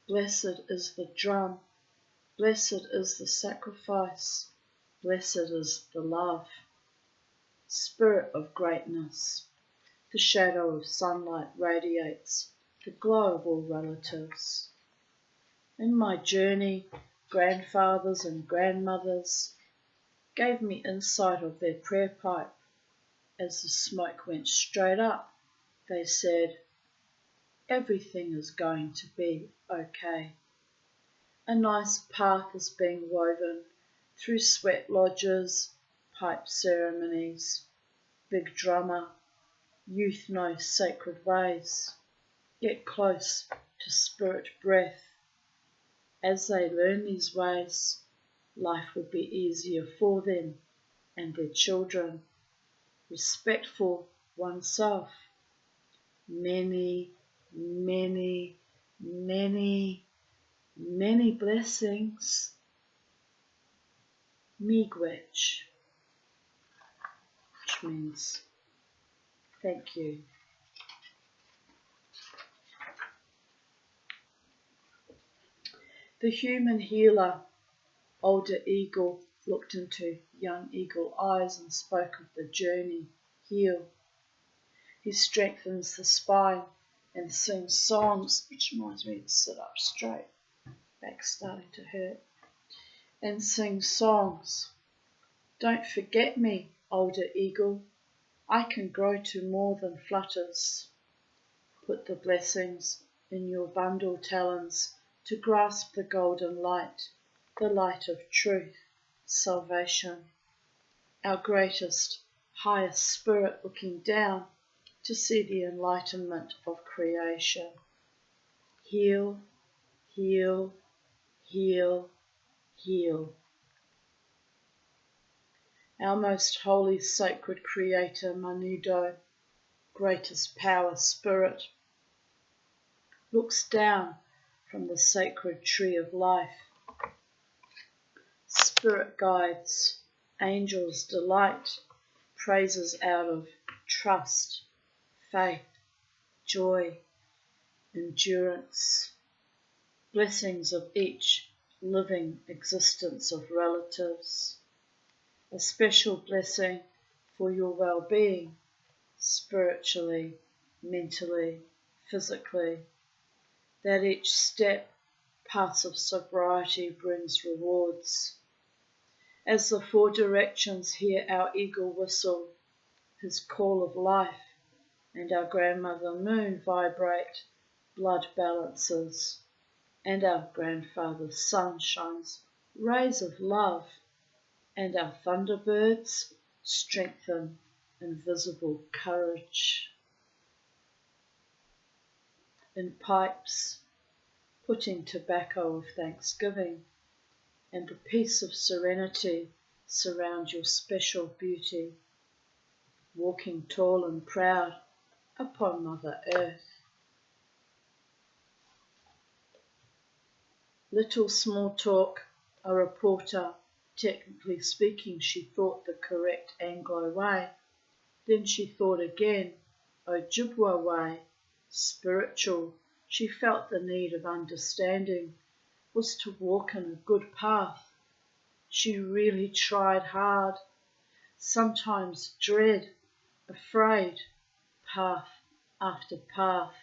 Blessed is the drum. Blessed is the sacrifice. Blessed is the love. Spirit of greatness. The shadow of sunlight radiates the glow of all relatives. In my journey, grandfathers and grandmothers gave me insight of their prayer pipe. As the smoke went straight up, they said, everything is going to be okay. A nice path is being woven through sweat lodges, pipe ceremonies. Big drummer, youth know sacred ways. Get close to spirit breath. As they learn these ways, life will be easier for them and their children. Respect for oneself. Many, many, many, many blessings. Migizikwe, which means thank you. The human healer, older eagle, looked into young eagle eyes and spoke of the journey, heal. He strengthens the spine and sings songs, which reminds me to sit up straight, back starting to hurt, and sing songs. Don't forget me, older eagle, I can grow to more than flutters. Put the blessings in your bundle talons to grasp the golden light, the light of truth, salvation. Our greatest, highest spirit looking down to see the enlightenment of creation. Heal, heal, heal, heal. Our most holy sacred creator, Manudo, greatest power spirit, looks down from the sacred tree of life. Spirit guides, angels delight, praises out of trust, faith, joy, endurance, blessings of each living existence of relatives. A special blessing for your well-being, spiritually, mentally, physically, that each step, path of sobriety brings rewards. As the four directions hear our eagle whistle, his call of life, and our grandmother moon vibrate, blood balances, and our grandfather sun shines rays of love, and our thunderbirds strengthen invisible courage. In pipes, putting tobacco of thanksgiving, and the peace of serenity surround your special beauty, walking tall and proud upon Mother Earth. Little small talk, a reporter, technically speaking, she thought the correct Anglo way. Then she thought again, Ojibwa way, spiritual. She felt the need of understanding was to walk in a good path. She really tried hard, sometimes dread, afraid, path after path.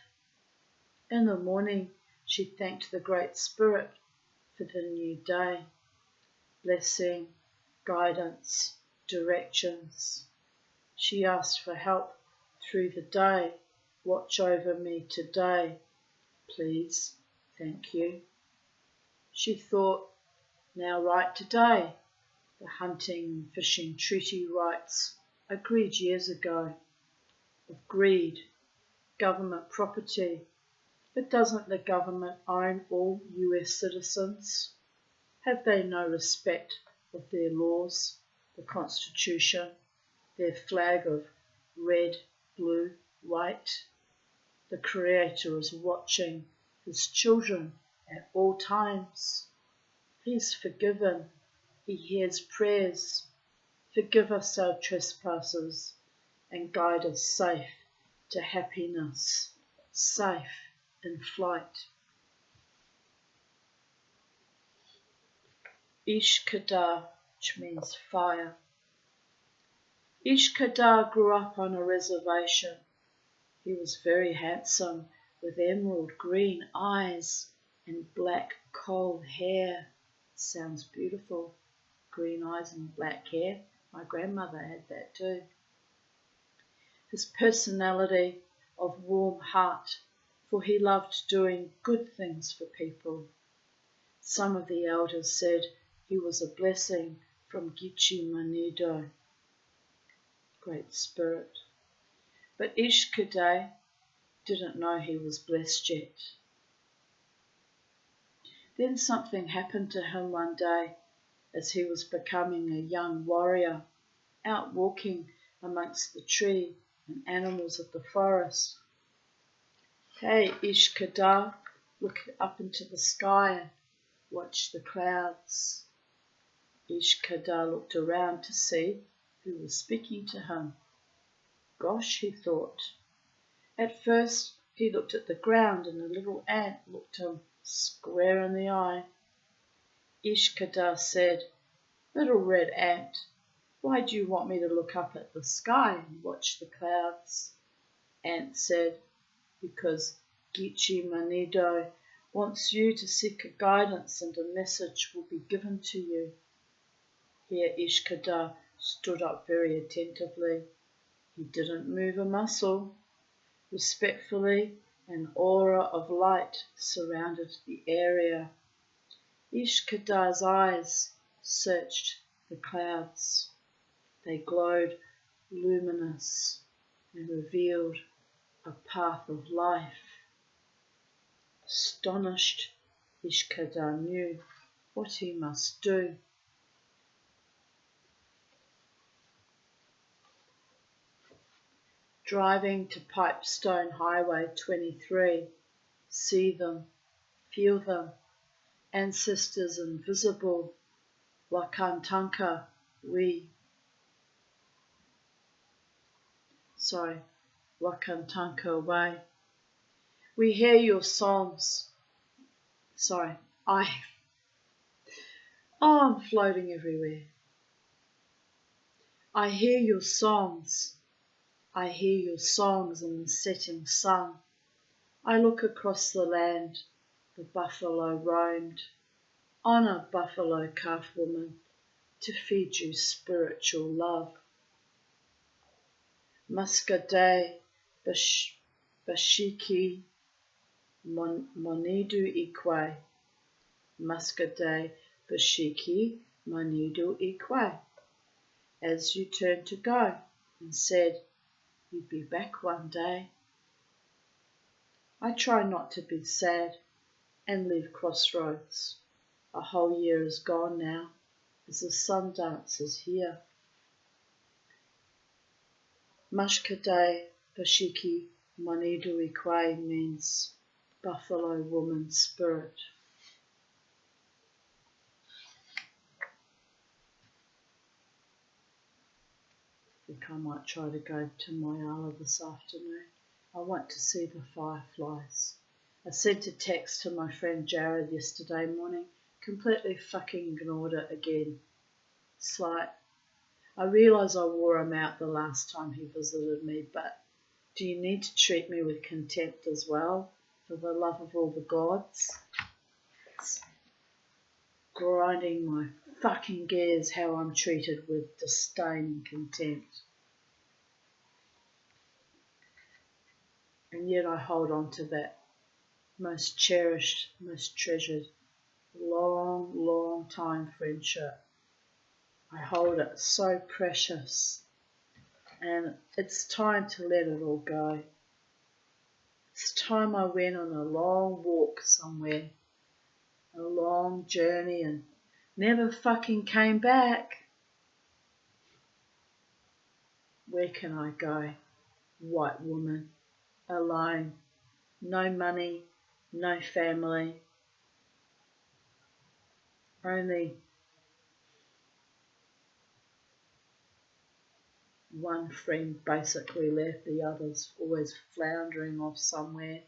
In the morning, she thanked the Great Spirit for the new day, blessing, guidance, directions. She asked for help through the day. Watch over me today, please, thank you. She thought, now right today, the hunting and fishing treaty rights agreed years ago, of greed, government property. But doesn't the government own all US citizens? Have they no respect of their laws, the Constitution, their flag of red, blue, white? The Creator is watching His children at all times. He's forgiven. He hears prayers. Forgive us our trespasses and guide us safe to happiness, safe in flight. Ishkadar, which means fire. Ishkadar grew up on a reservation. He was very handsome, with emerald green eyes and black coal hair. Sounds beautiful. Green eyes and black hair. My grandmother had that too. His personality of warm heart, for he loved doing good things for people. Some of the elders said he was a blessing from Gichi Manudo, Great Spirit. But Ishkadar didn't know he was blessed yet. Then something happened to him one day as he was becoming a young warrior, out walking amongst the tree and animals of the forest. Hey, Ishkadar, look up into the sky, watch the clouds. Ishkada looked around to see who was speaking to him. Gosh, he thought. At first he looked at the ground and a little ant looked him square in the eye. Ishkada said, "Little red ant, why do you want me to look up at the sky and watch the clouds?" Ant said, "Because Gichi Manido wants you to seek a guidance and a message will be given to you." Here Ishkada stood up very attentively. He didn't move a muscle. Respectfully, an aura of light surrounded the area. Ishkada's eyes searched the clouds. They glowed luminous and revealed a path of life. Astonished, Ishkada knew what he must do. Driving to Pipestone Highway 23, see them, feel them, ancestors invisible, Wakantanka, Wakantanka way. We hear your songs. I'm floating everywhere. I hear your songs. I hear your songs in the setting sun. I look across the land, the buffalo roamed. On a buffalo calf woman to feed you spiritual love. Muskade Bashiki Monidu Ikwe. Muskade Bashiki Monidu Ikwe. As you turned to go and said you'd be back one day. I try not to be sad and leave crossroads. A whole year is gone now as the sun dances here. Mashkade Bashiki Manidu Ikwe means buffalo woman spirit. I think I might try to go to Moyala this afternoon. I want to see the fireflies. I sent a text to my friend Jared yesterday morning, completely fucking ignored it again. It's like, I realise I wore him out the last time he visited me, but do you need to treat me with contempt as well, for the love of all the gods? It's grinding my fucking gears how I'm treated with disdain and contempt. And yet I hold on to that most cherished, most treasured, long, long time friendship. I hold it so precious, and it's time to let it all go. It's time I went on a long walk somewhere, a long journey, and never fucking came back. Where can I go? White woman, alone, no money, no family, only one friend basically left, the others always floundering off somewhere.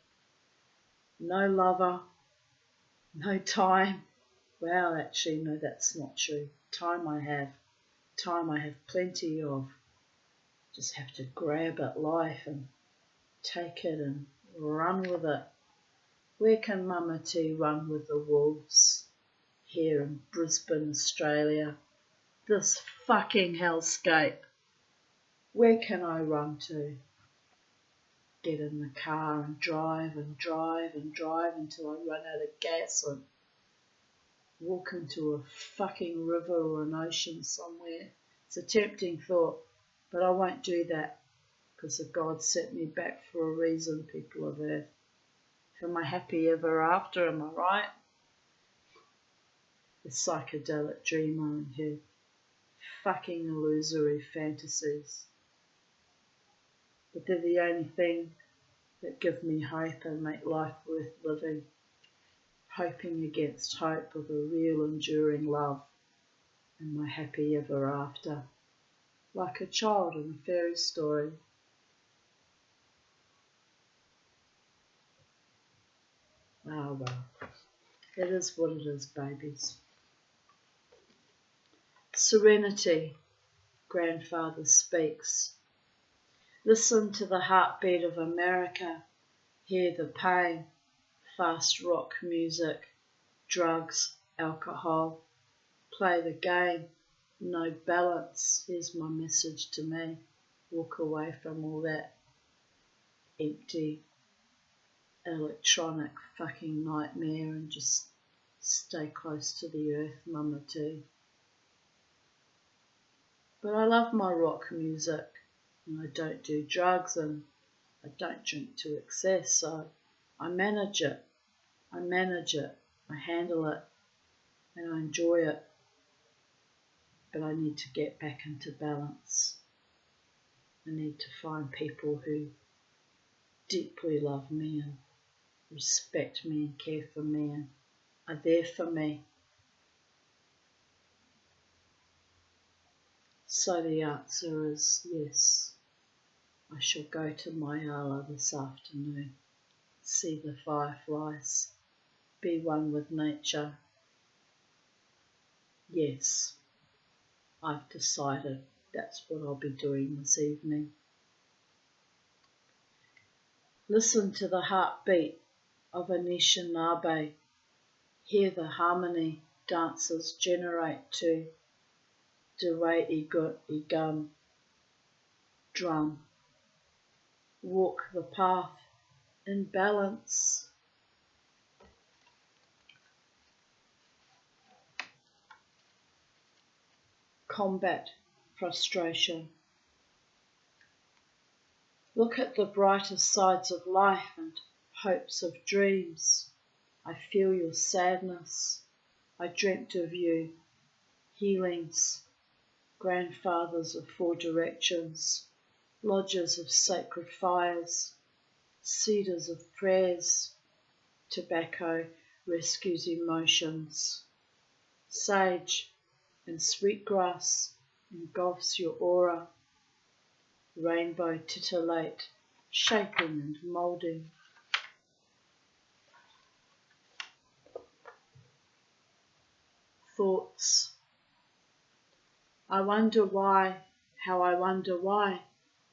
No lover, no time. Well, actually, no, that's not true. Time I have plenty of. Just have to grab at life and take it and run with it. Where can Mama T run with the wolves? Here in Brisbane, Australia. This fucking hellscape. Where can I run to? Get in the car and drive and drive and drive until I run out of gas and walk into a fucking river or an ocean somewhere. It's a tempting thought, but I won't do that because the gods set me back for a reason, people of Earth. For my happy ever after, am I right? The psychedelic dreamer and her fucking illusory fantasies. But they're the only thing that give me hope and make life worth living. Hoping against hope of a real enduring love and my happy ever after, like a child in a fairy story. Ah well, it is what it is, babies. Serenity, grandfather speaks. Listen to the heartbeat of America, hear the pain, fast rock music, drugs, alcohol, play the game, no balance. Here's my message to me. Walk away from all that empty, electronic fucking nightmare and just stay close to the earth, Mama T. But I love my rock music, and I don't do drugs, and I don't drink to excess, so I manage it, I handle it, and I enjoy it. But I need to get back into balance. I need to find people who deeply love me and respect me and care for me and are there for me. So the answer is yes. I shall go to Mayala this afternoon, see the fireflies, be one with nature. Yes, I've decided that's what I'll be doing this evening. Listen to the heartbeat of Anishinaabe. Hear the harmony dancers generate to Dewey Igut Igum drum. Walk the path in balance. Combat frustration. Look at the brighter sides of life and hopes of dreams. I feel your sadness. I dreamt of you. Healings. Grandfathers of four directions. Lodges of sacred fires. Cedars of prayers. Tobacco rescues emotions. Sage and sweetgrass engulfs your aura. Rainbow titillate, shaping and moulding. Thoughts. I wonder why, how I wonder why,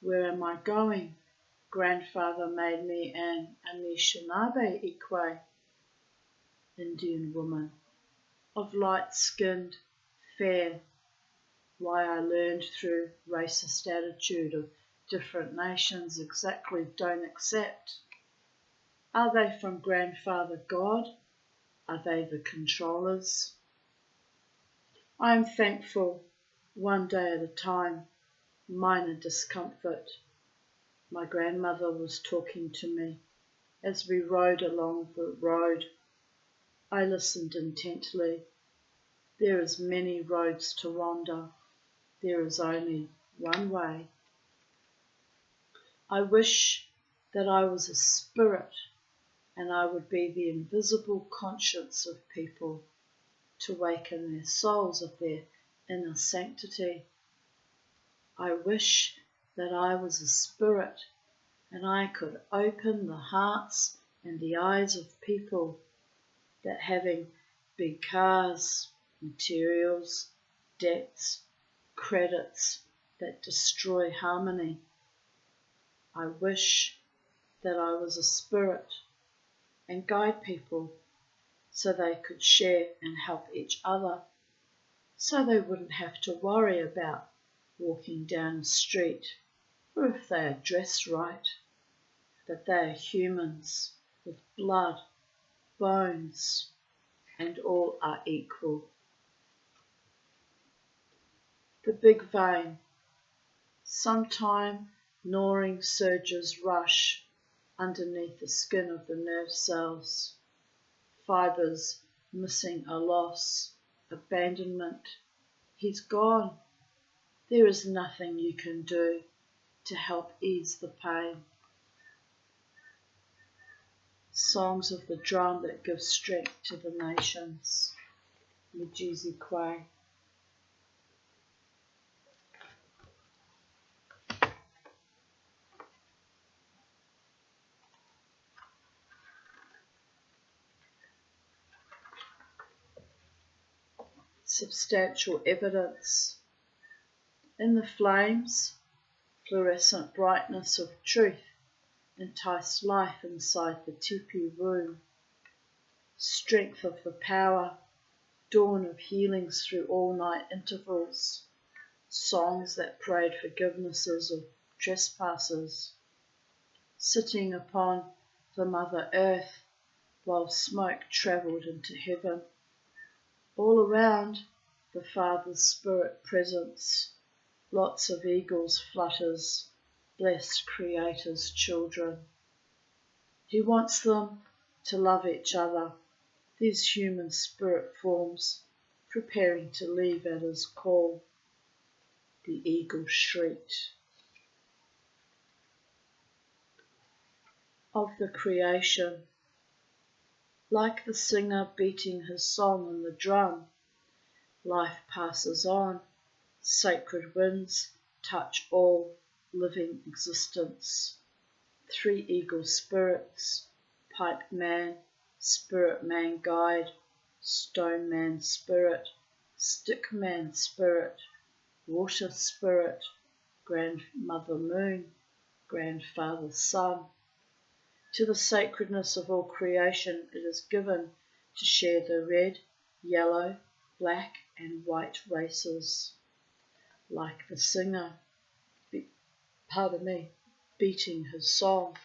where am I going? Grandfather made me an Anishinaabe, Indian woman, of light-skinned, fair. Why I learned through racist attitude of different nations exactly don't accept. Are they from Grandfather God? Are they the controllers? I am thankful, one day at a time, minor discomfort. My grandmother was talking to me as we rode along the road. I listened intently. There is many roads to wander. There is only one way. I wish that I was a spirit and I would be the invisible conscience of people to waken their souls of their inner sanctity. I wish that I was a spirit and I could open the hearts and the eyes of people that having big cars, materials, debts, credits that destroy harmony. I wish that I was a spirit and guide people so they could share and help each other, so they wouldn't have to worry about walking down the street, or if they are dressed right, that they are humans with blood, bones, and all are equal. The big vein. Sometime gnawing surges rush underneath the skin of the nerve cells. Fibres missing a loss, abandonment. He's gone. There is nothing you can do to help ease the pain. Songs of the drum that give strength to the nations. Migizikwe. substantial evidence. In the flames, fluorescent brightness of truth enticed life inside the tipi room. Strength of the power, dawn of healings through all-night intervals, songs that prayed forgivenesses of trespassers, sitting upon the Mother Earth while smoke travelled into heaven. All around, the Father's Spirit presence, lots of eagles flutters, blessed Creator's children. He wants them to love each other, these human spirit forms, preparing to leave at his call. The eagle shrieked. Of the creation, like the singer beating his song on the drum, life passes on, sacred winds touch all living existence. Three eagle spirits, pipe man, spirit man guide, stone man spirit, stick man spirit, water spirit, grandmother moon, grandfather sun. To the sacredness of all creation it is given to share the red, yellow, black and white races. Like the singer, beating his song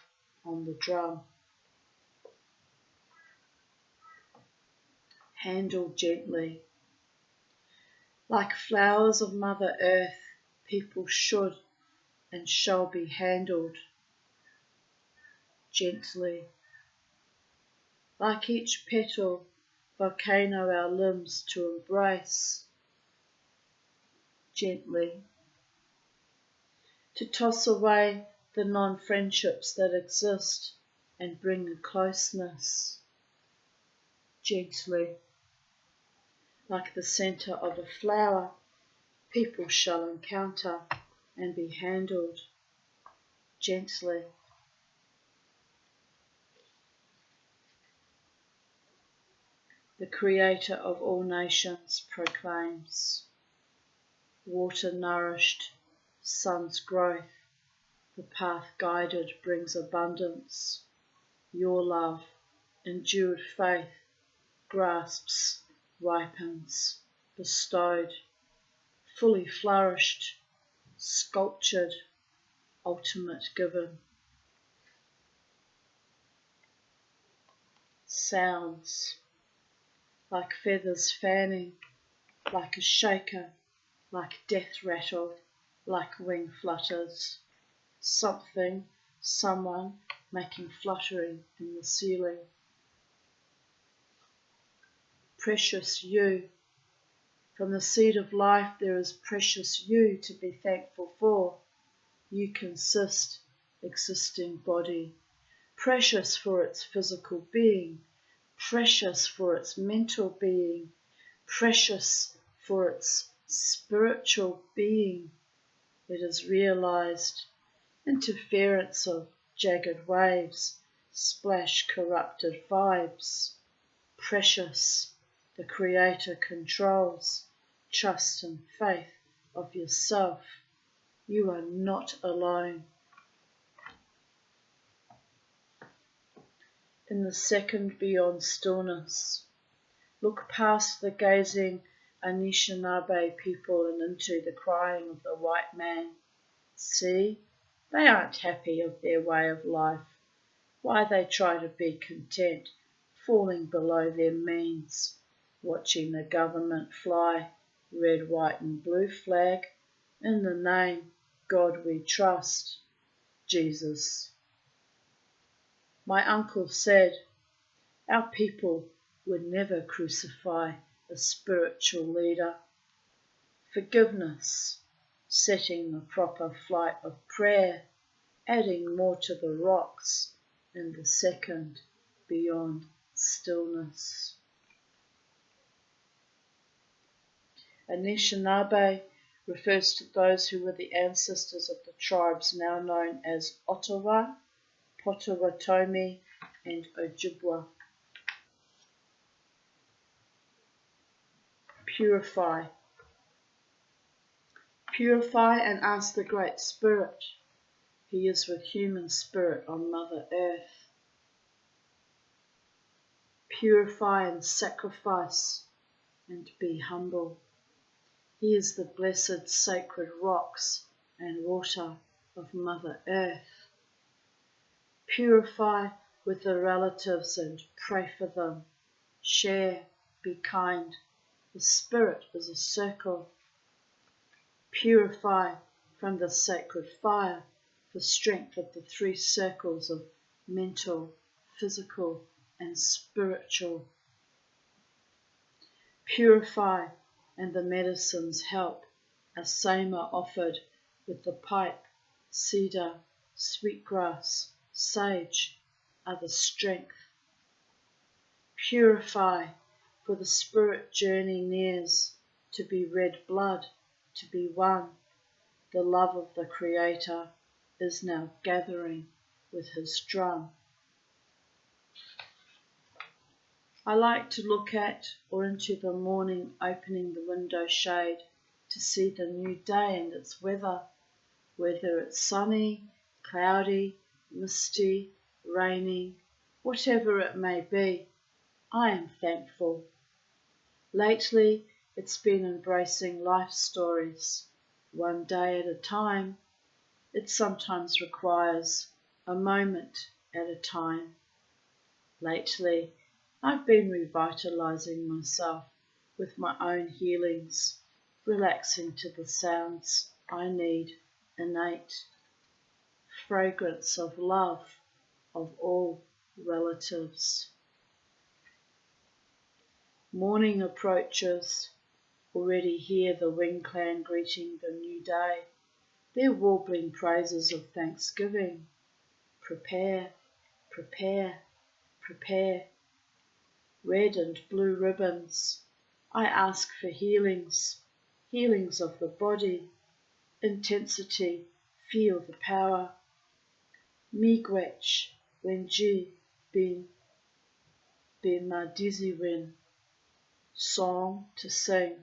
on the drum. Handle gently. Like flowers of Mother Earth, people should and shall be handled gently. Like each petal, volcano our limbs to embrace gently. To toss away the non-friendships that exist and bring a closeness gently. Like the centre of a flower, people shall encounter and be handled gently. The Creator of all nations proclaims, water nourished, sun's growth, the path guided brings abundance. Your love, endured faith, grasps, ripens, bestowed, fully flourished, sculptured, ultimate given. Sounds, like feathers fanning, like a shaker, like death rattle, like wing flutters. Something, someone making fluttering in the ceiling. Precious you. From the seed of life there is precious you to be thankful for. You consist, existing body, precious for its physical being, precious for its mental being, precious for its spiritual being. It is realized. Interference of jagged waves splash corrupted vibes. Precious, the Creator controls. Trust and faith of yourself. You are not alone. In the second beyond stillness, look past the gazing Anishinaabe people and into the crying of the white man. See, they aren't happy of their way of life. Why they try to be content, falling below their means, watching the government fly red, white and blue flag in the name God we trust, Jesus. My uncle said, our people would never crucify a spiritual leader. Forgiveness, setting the proper flight of prayer, adding more to the rocks in the second beyond stillness. Anishinaabe refers to those who were the ancestors of the tribes now known as Ottawa, Potawatomi and Ojibwa. Purify. Purify and ask the Great Spirit. He is with human spirit on Mother Earth. Purify and sacrifice and be humble. He is the blessed sacred rocks and water of Mother Earth. Purify with the relatives and pray for them. Share, be kind. The Spirit is a circle. Purify from the sacred fire the strength of the three circles of mental, physical, and spiritual. Purify and the medicines help, as Sama offered with the pipe, cedar, sweetgrass, sage are the strength. Purify, for the spirit journey nears, to be red blood, to be one. The love of the Creator is now gathering with his drum. I like to look at or into the morning, opening the window shade to see the new day and its weather, whether it's sunny, cloudy, misty, raining, whatever it may be. I am thankful. Lately, it's been embracing life stories, one day at a time. It sometimes requires a moment at a time. Lately, I've been revitalizing myself with my own healings, relaxing to the sounds I need, innate fragrance of love of all relatives. Morning approaches, already hear the wing clan greeting the new day, their warbling praises of thanksgiving. Prepare, prepare, prepare. Red and blue ribbons. I ask for healings, healings of the body, intensity, feel the power. Miigizikwe, wenji, bin Migizikwe, song to sing.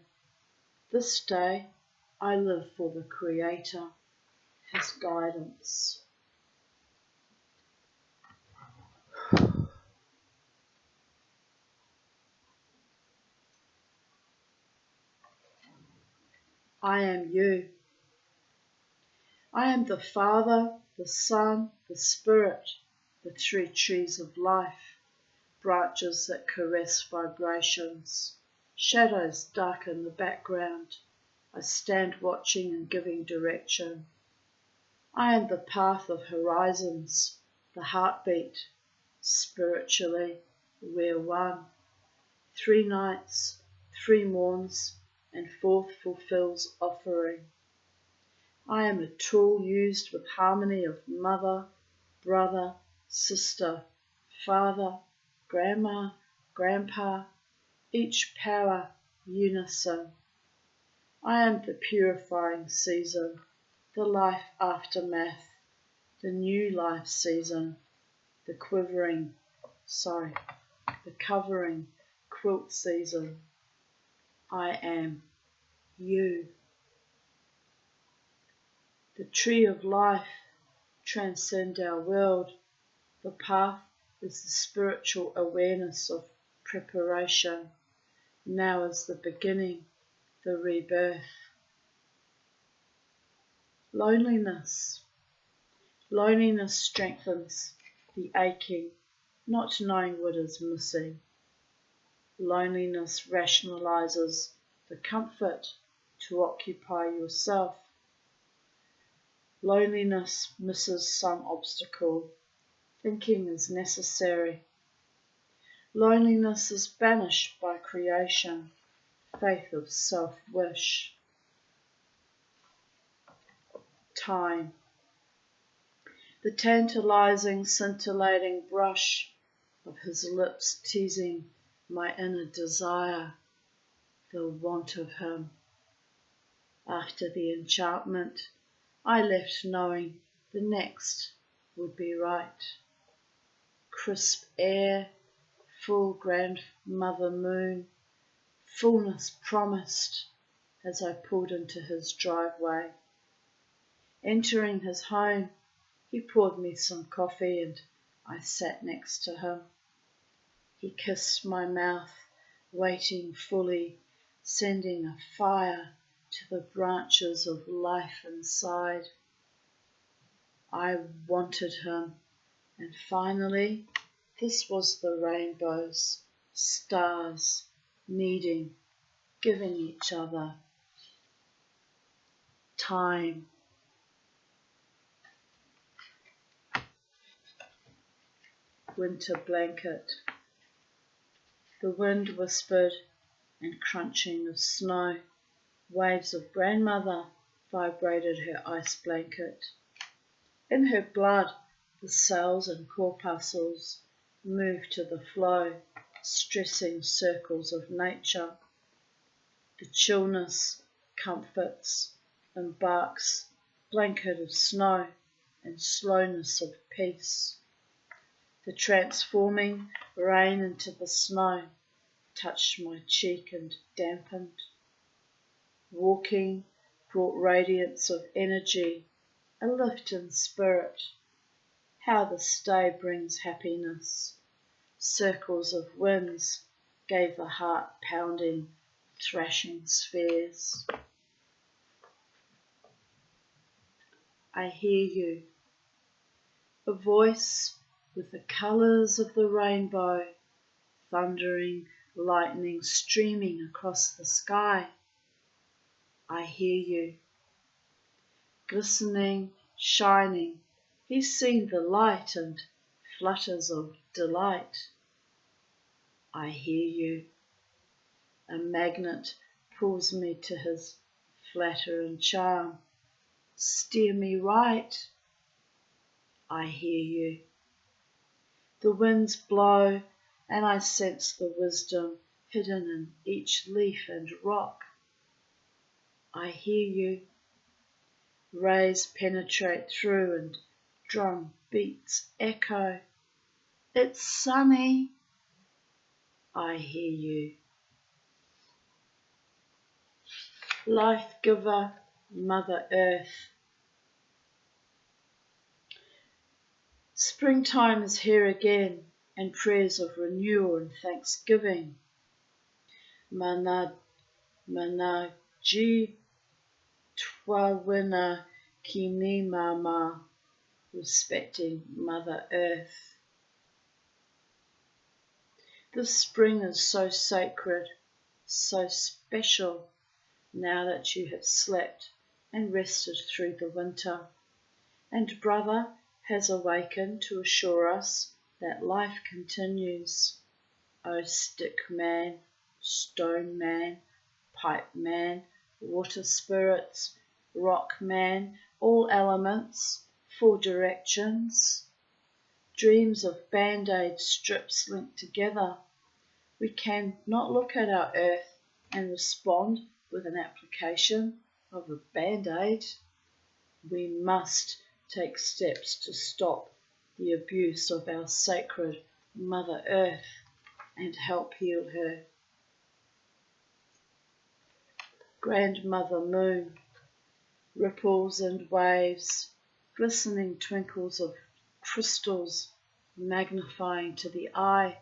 This day I live for the Creator, his guidance. I am you. I am the Father, the Son, the Spirit, the three trees of life, branches that caress vibrations, shadows darken the background. I stand watching and giving direction. I am the path of horizons, the heartbeat. Spiritually, we're one. 3 nights, 3 morns, and 4th fulfills offering. I am a tool used with harmony of mother, brother, sister, father, grandma, grandpa, each power unison. I am the purifying season, the life aftermath, the new life season, the covering quilt season. I am you. The tree of life transcend our world. The path is the spiritual awareness of preparation. Now is the beginning, the rebirth. Loneliness. Loneliness strengthens the aching, not knowing what is missing. Loneliness rationalizes the comfort to occupy yourself. Loneliness misses some obstacle. Thinking is necessary. Loneliness is banished by creation, faith of self-wish. Time. The tantalizing, scintillating brush of his lips teasing my inner desire, the want of him. After the enchantment, I left knowing the next would be right. Crisp air, full grandmother moon, fullness promised as I pulled into his driveway. Entering his home, he poured me some coffee and I sat next to him. He kissed my mouth, waiting fully, sending a fire to the branches of life inside. I wanted him, and finally, this was the rainbows, stars, needing, giving each other time. Winter blanket. The wind whispered and crunching of snow. Waves of grandmother vibrated her ice blanket. In her blood, the cells and corpuscles moved to the flow, stressing circles of nature. The chillness comforts, embarks, blanket of snow and slowness of peace. The transforming rain into the snow touched my cheek and dampened. Walking brought radiance of energy, a lift in spirit. How this day brings happiness. Circles of winds gave the heart pounding, thrashing spheres. I hear you. A voice with the colours of the rainbow, thundering, lightning streaming across the sky. I hear you. Glistening, shining, he's seen the light and flutters of delight. I hear you. A magnet pulls me to his flatter and charm. Steer me right. I hear you. The winds blow and I sense the wisdom hidden in each leaf and rock. I hear you. Rays penetrate through and drum beats echo. It's sunny. I hear you. Life giver, Mother Earth. Springtime is here again, and prayers of renewal and thanksgiving. Mana ji twawina kini mama, respecting Mother Earth. This spring is so sacred, so special, now that you have slept and rested through the winter, and brother has awakened to assure us that life continues. O stick man, stone man, pipe man, water spirits, rock man, all elements, four directions, dreams of band-aid strips linked together. We can not look at our earth and respond with an application of a band-aid. We must take steps to stop the abuse of our sacred Mother Earth and help heal her. Grandmother Moon, ripples and waves, glistening twinkles of crystals magnifying to the eye.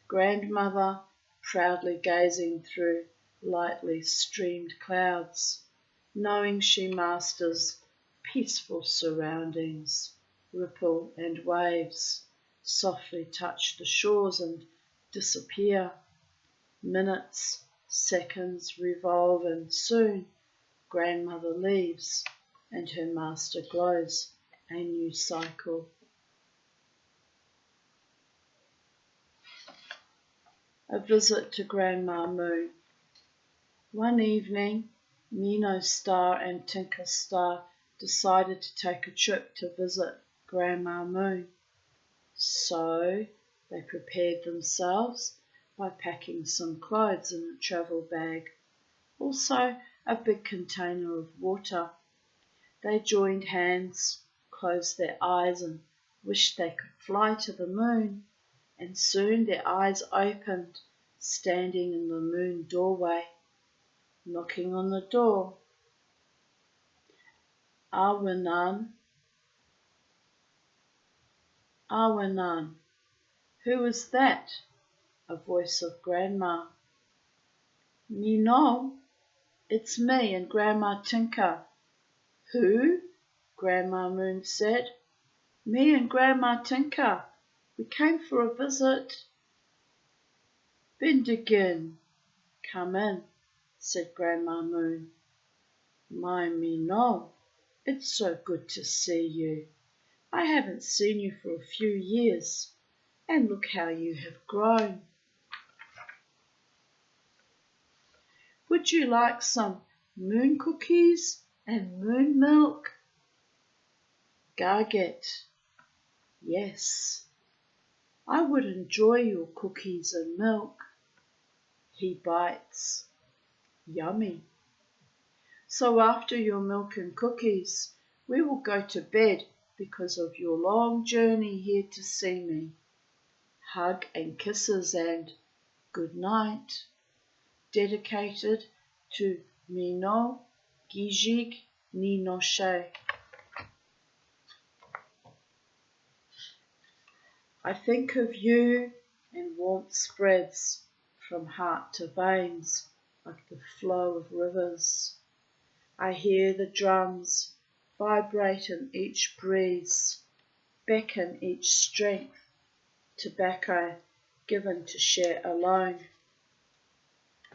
Grandmother proudly gazing through lightly streamed clouds, knowing she masters peaceful surroundings. Ripple and waves softly touch the shores and disappear. Minutes, seconds revolve and soon grandmother leaves and her master glows a new cycle. A visit to Grandma Moon. One evening, Nino Star and Tinker Star decided to take a trip to visit Grandma Moon. So they prepared themselves by packing some clothes in a travel bag, also a big container of water. They joined hands, closed their eyes and wished they could fly to the moon, and soon their eyes opened, standing in the moon doorway, knocking on the door. Awanan, Awanan, who is that? A voice of Grandma. Me know, it's me and Grandma Tinker. Who? Grandma Moon said. Me and Grandma Tinker. We came for a visit. Bindigin, come in, said Grandma Moon. My me know, it's so good to see you. I haven't seen you for a few years, and look how you have grown. Would you like some moon cookies and moon milk? Garget, yes, I would enjoy your cookies and milk. He bites, yummy. So after your milk and cookies, we will go to bed because of your long journey here to see me. Hug and kisses and good night. Dedicated to Mino Gijig Ninoshe. I think of you and warmth spreads from heart to veins like the flow of rivers. I hear the drums vibrate in each breeze, beckon each strength, tobacco given to share alone.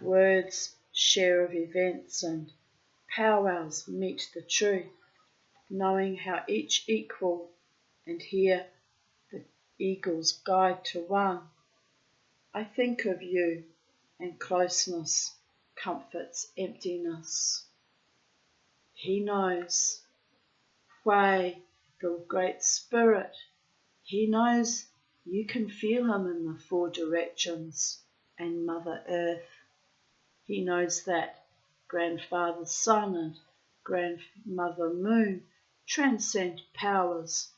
Words share of events and powwows meet the truth, knowing how each equal and here the eagle's guide to one. I think of you and closeness comforts emptiness. He knows, Hwei, the Great Spirit, he knows you can feel him in the four directions and Mother Earth. He knows that Grandfather Sun and Grandmother Moon transcend powers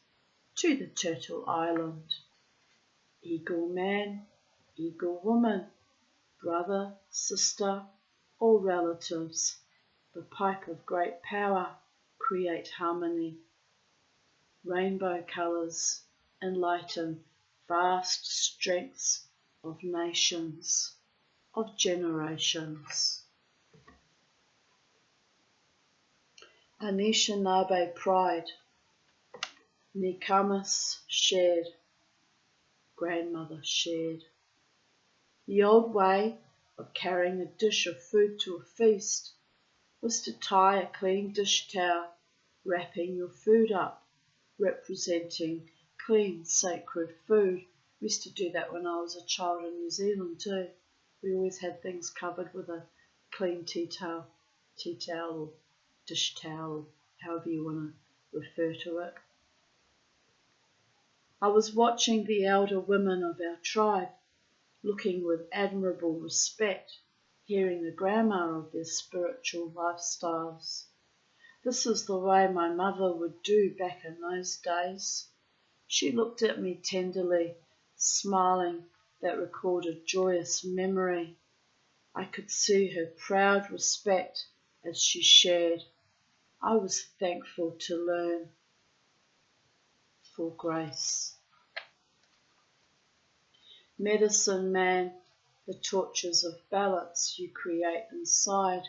to the Turtle Island. Eagle man, eagle woman, brother, sister, all relatives, the pipe of great power create harmony. Rainbow colours enlighten vast strengths of nations, of generations. Anishinaabe pride, Nikamis shared, grandmother shared. The old way of carrying a dish of food to a feast was to tie a clean dish towel, wrapping your food up, representing clean, sacred food. We used to do that when I was a child in New Zealand too. We always had things covered with a clean tea towel or dish towel, however you want to refer to it. I was watching the elder women of our tribe, looking with admirable respect, hearing the grammar of their spiritual lifestyles. This is the way my mother would do back in those days. She looked at me tenderly, smiling that recorded joyous memory. I could see her proud respect as she shared. I was thankful to learn for grace. Medicine man, the tortures of balance you create inside,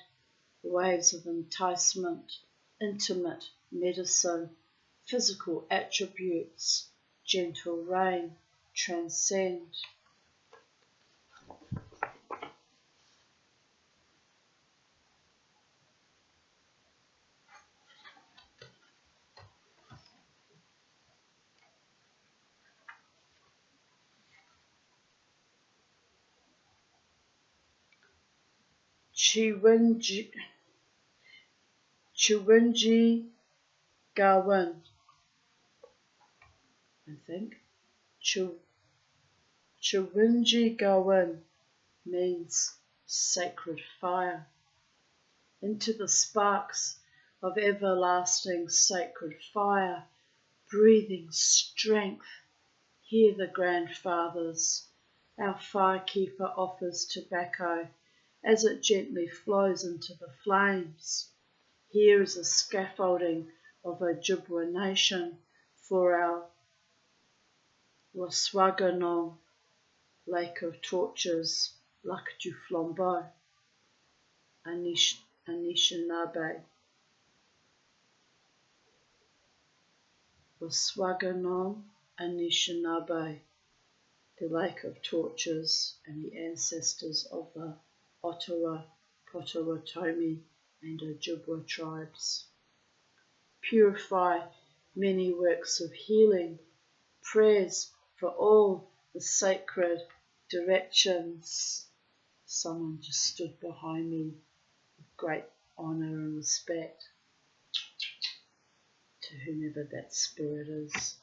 waves of enticement, intimate medicine, physical attributes, gentle rain, transcend. Chiwinji Gawan, I think. Chiwinji Gawan means sacred fire. Into the sparks of everlasting sacred fire, breathing strength. Hear the grandfathers, Our firekeeper offers tobacco as it gently flows into the flames. Here is a scaffolding of Ojibwa nation for our Waswaganong, Lake of Torches, Lac du Flambeau, Anishinaabe. Waswaganong, Anishinaabe, the Lake of Torches, and the ancestors of the Ottawa, Potawatomi, and Ojibwa tribes. Purify many works of healing, prayers for all the sacred directions. Someone just stood behind me with great honour and respect to whomever that spirit is.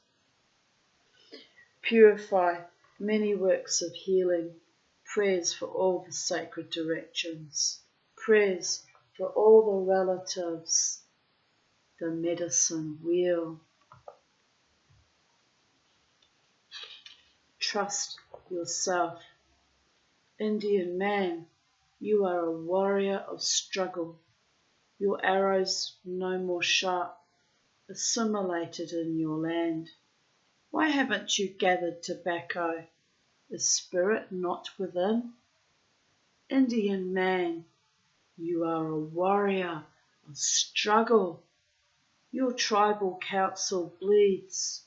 Purify many works of healing, prayers for all the sacred directions, prayers for all the relatives, the medicine wheel. Trust yourself. Indian man, you are a warrior of struggle. Your arrows no more sharp, assimilated in your land. Why haven't you gathered tobacco? Is spirit not within? Indian man, you are a warrior of struggle. Your tribal council bleeds.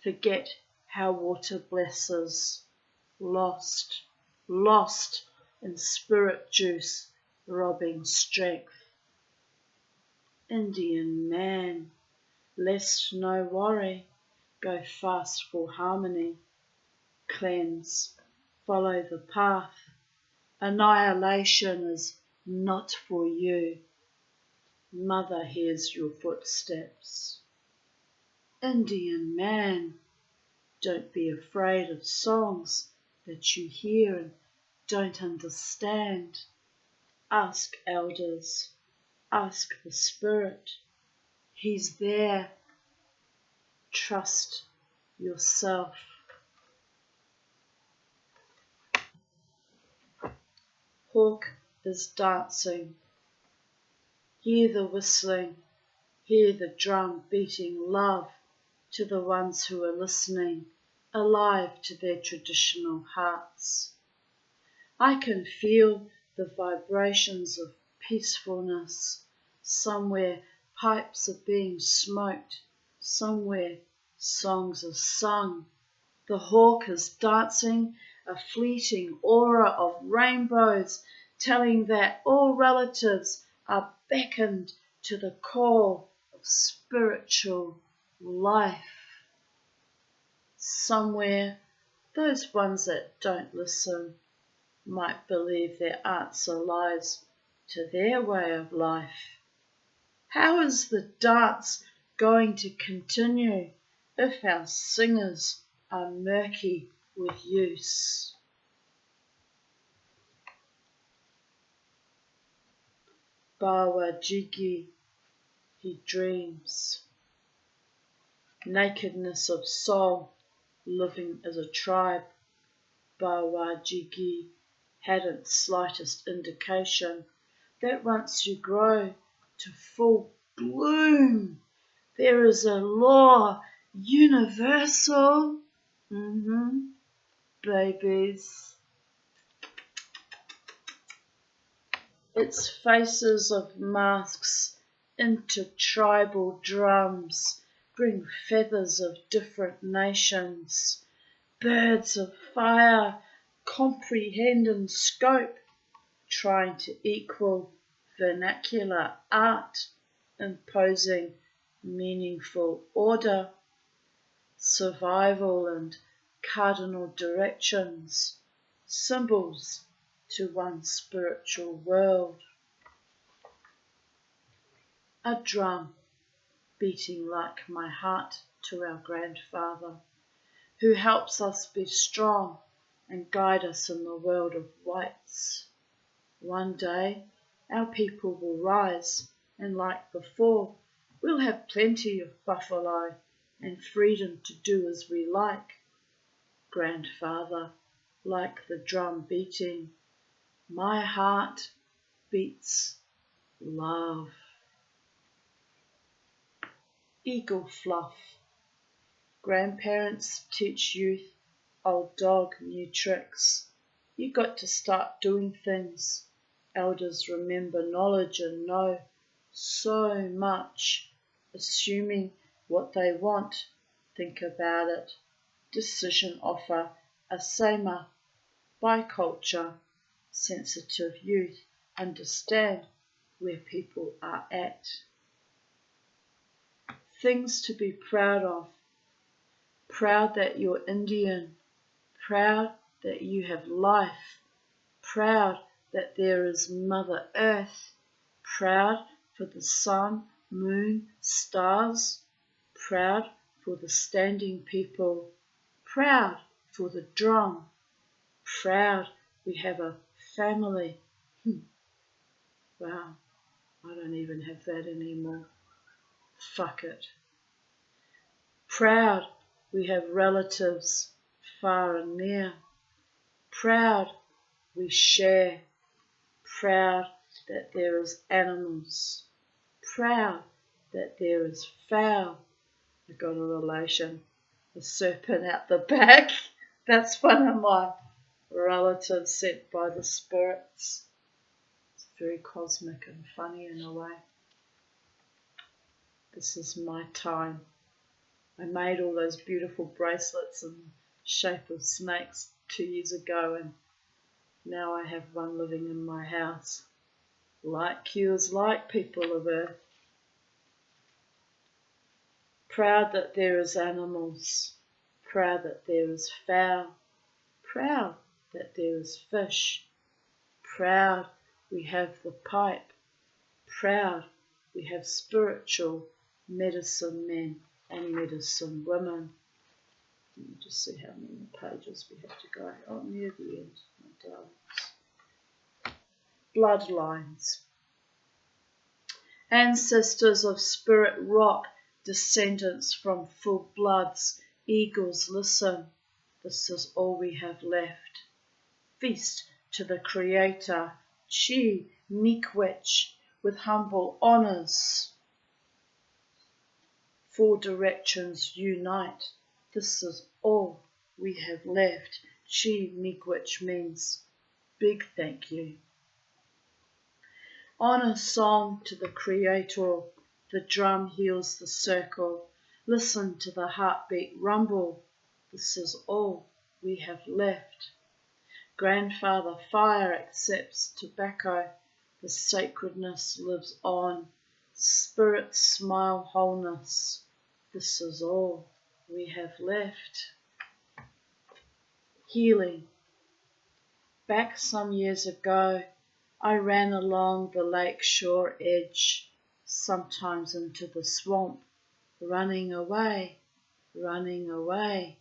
Forget how water blesses. Lost in spirit juice, robbing strength. Indian man, lest no worry, go fast for harmony. Cleanse, follow the path. Annihilation is not for you. Mother hears your footsteps. Indian man, don't be afraid of songs that you hear and don't understand. Ask elders, ask the Spirit. He's there. Trust yourself. Hawk is dancing. Hear the whistling, hear the drum beating love to the ones who are listening, alive to their traditional hearts. I can feel the vibrations of peacefulness. Somewhere pipes are being smoked, somewhere songs are sung. The hawk is dancing, a fleeting aura of rainbows, telling that all relatives are beckoned to the call of spiritual life. Somewhere, those ones that don't listen might believe their answer lies to their way of life. How is the dance going to continue if our singers are murky with use? Bawajigi, he dreams. Nakedness of soul, living as a tribe. Bawajigi hadn't slightest indication that once you grow to full bloom, there is a law universal. Babies. Its faces of masks into tribal drums bring feathers of different nations. Birds of fire comprehend in scope, trying to equal vernacular art, imposing meaningful order, survival and cardinal directions, symbols to one spiritual world. A drum beating like my heart to our grandfather, who helps us be strong and guide us in the world of whites. One day our people will rise, and like before, we'll have plenty of buffalo and freedom to do as we like. Grandfather, like the drum beating. My heart beats love. Eagle fluff. Grandparents teach youth, old dog new tricks. You got to start doing things. Elders remember knowledge and know so much. Assuming what they want, think about it. Decision offer a sema. Biculture, sensitive youth, understand where people are at. Things to be proud of. Proud that you're Indian. Proud that you have life. Proud that there is Mother Earth. Proud for the sun, moon, stars. Proud for the standing people. Proud for the drum. Proud we have a family. Wow, I don't even have that anymore. Fuck it. Proud we have relatives far and near. Proud we share. Proud that there is animals. Proud that there is fowl. I got a relation, a serpent out the back. That's one of my relatives sent by the spirits. It's very cosmic and funny in a way. This is my time. I made all those beautiful bracelets in the shape of snakes 2 years ago, and now I have one living in my house. Like you is like, people of Earth. Proud that there is animals. Proud that there is fowl. Proud that there is fish. Proud we have the pipe. Proud we have spiritual medicine men and medicine women. Let me just see how many pages we have to go. Oh, near the end, my darlings. Bloodlines. Ancestors of spirit rock, descendants from full bloods, eagles listen. This is all we have left. Feast to the Creator, Migizikwe, with humble honours. 4 directions unite. This is all we have left. Migizikwe means big thank you. Honour song to the Creator. The drum heals the circle. Listen to the heartbeat rumble. This is all we have left. Grandfather Fire accepts tobacco. The sacredness lives on. Spirit smile wholeness. This is all we have left. Healing. Back some years ago, I ran along the lake shore edge, sometimes into the swamp, running away, running away,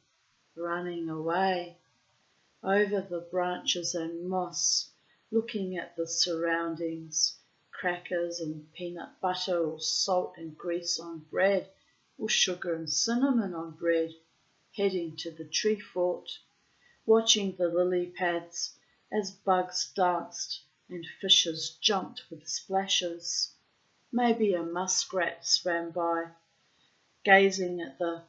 running away, over the branches and moss, looking at the surroundings, crackers and peanut butter or salt and grease on bread, or sugar and cinnamon on bread, heading to the tree fort, watching the lily pads as bugs danced and fishes jumped with splashes. Maybe a muskrat swam by, gazing at the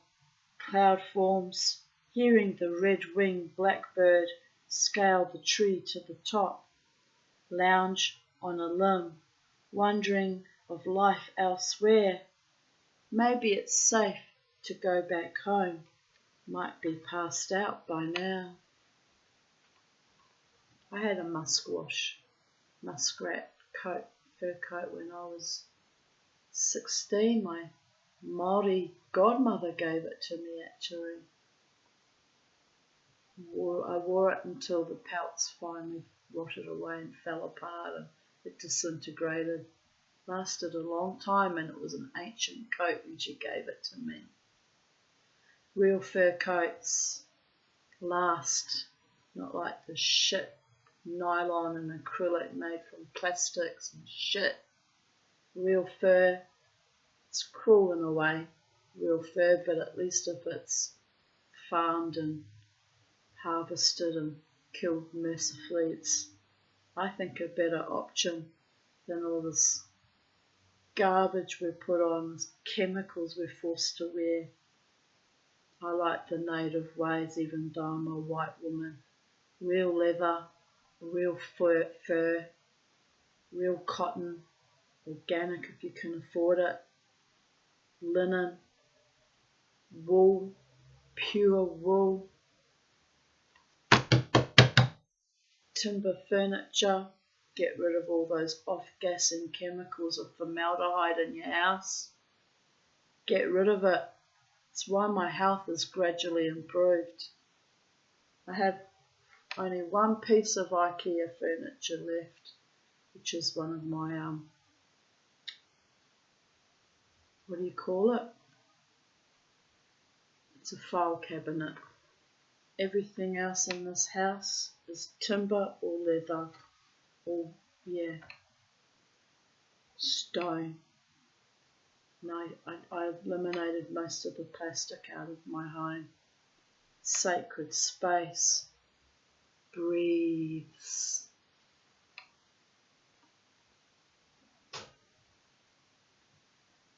cloud forms, hearing the red-winged blackbird scale the tree to the top, lounge on a limb, wondering of life elsewhere. Maybe it's safe to go back home, might be passed out by now. I had a muskrat coat, fur coat when I was 16. My Māori godmother gave it to me actually. I wore it until the pelts finally rotted away and fell apart and it disintegrated. Lasted a long time and it was an ancient coat when she gave it to me. Real fur coats last, not like the shit nylon and acrylic made from plastics and shit. Real fur, it's cruel in a way, real fur, but at least if it's farmed and harvested and killed mercifully. It's, I think, a better option than all this garbage we put on, this chemicals we're forced to wear. I like the native ways, even though I'm a white woman. Real leather, real fur, real cotton, organic if you can afford it, linen, wool, pure wool, timber furniture. Get rid of all those off-gassing chemicals of formaldehyde in your house. Get rid of it. It's why my health has gradually improved. I have only one piece of IKEA furniture left, which is one of my, what do you call it? It's a file cabinet. Everything else in this house is timber or leather or, stone. No, I eliminated most of the plastic out of my home. Sacred space breathes.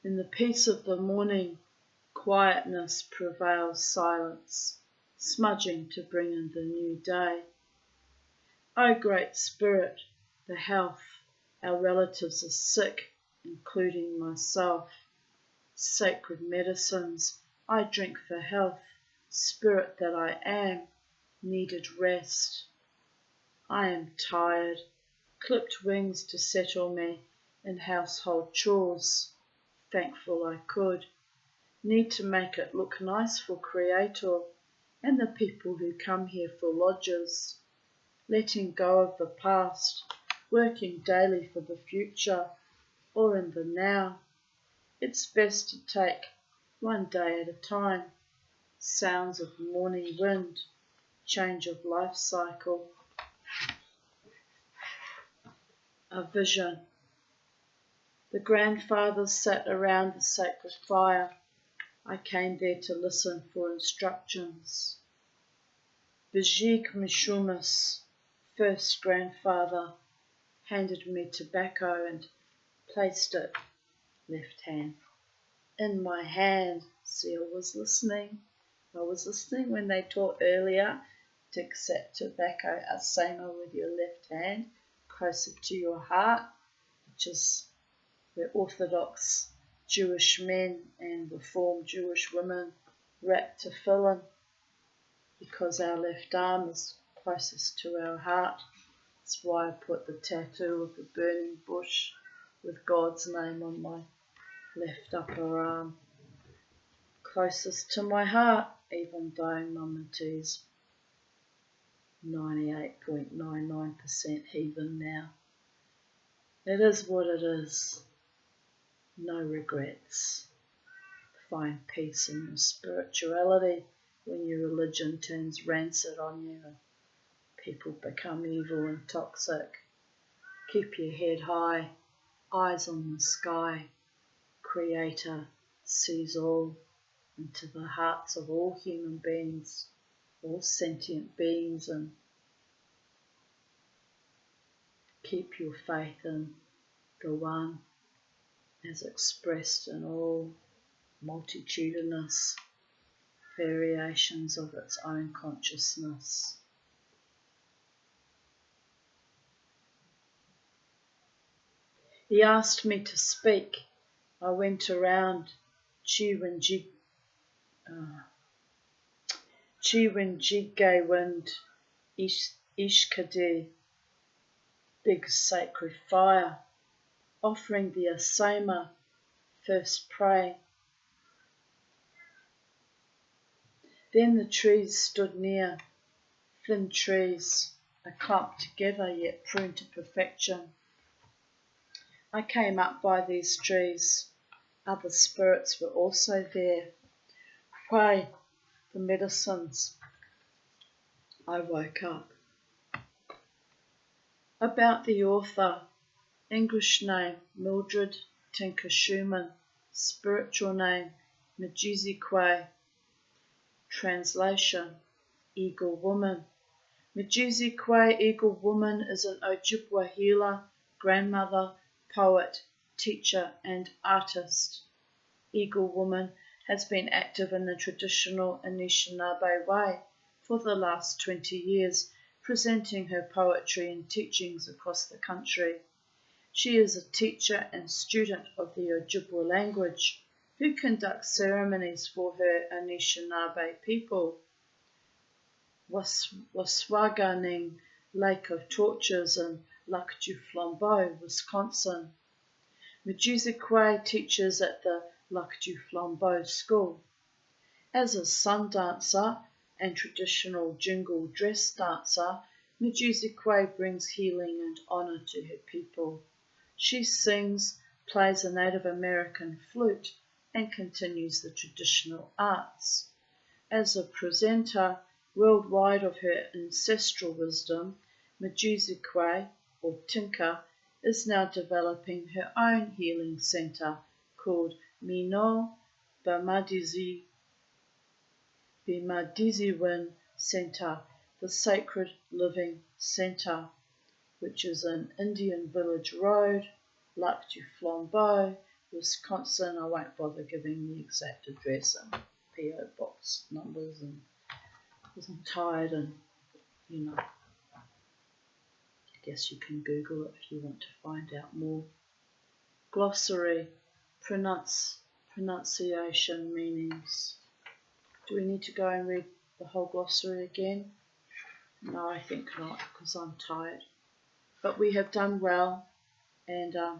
In the peace of the morning, quietness prevails silence, smudging to bring in the new day. O Great Spirit, the health, our relatives are sick, including myself. Sacred medicines, I drink for health, spirit that I am, needed rest. I am tired, clipped wings to settle me in household chores, thankful I could. Need to make it look nice for Creator and the people who come here for lodges. Letting go of the past, working daily for the future or in the now. It's best to take one day at a time. Sounds of morning wind, change of life cycle. A vision. The grandfathers sat around the sacred fire. I came there to listen for instructions. Migizikwe, first grandfather, handed me tobacco and placed it, left hand, in my hand. See, I was listening. I was listening when they taught earlier to accept tobacco asema with your left hand, closer to your heart, which is where Orthodox Jewish men and Reformed Jewish women wrap tefillin, because our left arm is closest to our heart. That's why I put the tattoo of the burning bush with God's name on my left upper arm. Closest to my heart, even though Mum and T's 98.99% heathen now. It is what it is. No regrets. Find peace in your spirituality when your religion turns rancid on you and people become evil and toxic. Keep your head high, eyes on the sky. Creator sees all into the hearts of all human beings, all sentient beings, and keep your faith in the One as expressed in all multitudinous variations of its own consciousness. He asked me to speak. I went around Migizikwe wind Ishkadi, big sacred fire, offering the asema, first pray. Then the trees stood near, thin trees, a clump together yet pruned to perfection. I came up by these trees. Other spirits were also there. Pray the medicines. I woke up. About the author, English name Mildred Tinker Schumann, spiritual name Migizikwe, translation Eagle Woman, Migizikwe, Eagle Woman, is an Ojibwa healer, grandmother, poet, teacher, and artist. Eagle Woman has been active in the traditional Anishinaabe way for the last 20 years, presenting her poetry and teachings across the country. She is a teacher and student of the Ojibwa language who conducts ceremonies for her Anishinaabe people. Waswaganing Lake of Torches in Lac du Flambeau, Wisconsin. Migizikwe teaches at the Lac du Flambeau School. As a sun dancer and traditional jingle dress dancer, Migizikwe brings healing and honour to her people. She sings, plays a Native American flute, and continues the traditional arts. As a presenter worldwide of her ancestral wisdom, Migizikwe, or Tinka, is now developing her own healing centre called Mino Bimadiziwin Centre, the Sacred Living Centre, which is in Indian Village Road, Lac du Flambeau, Wisconsin. I won't bother giving the exact address and PO box numbers, and because I'm tired, and I guess you can Google it if you want to find out more. Glossary, pronunciation, meanings. Do we need to go and read the whole glossary again? No, I think not, because I'm tired. But we have done well, and I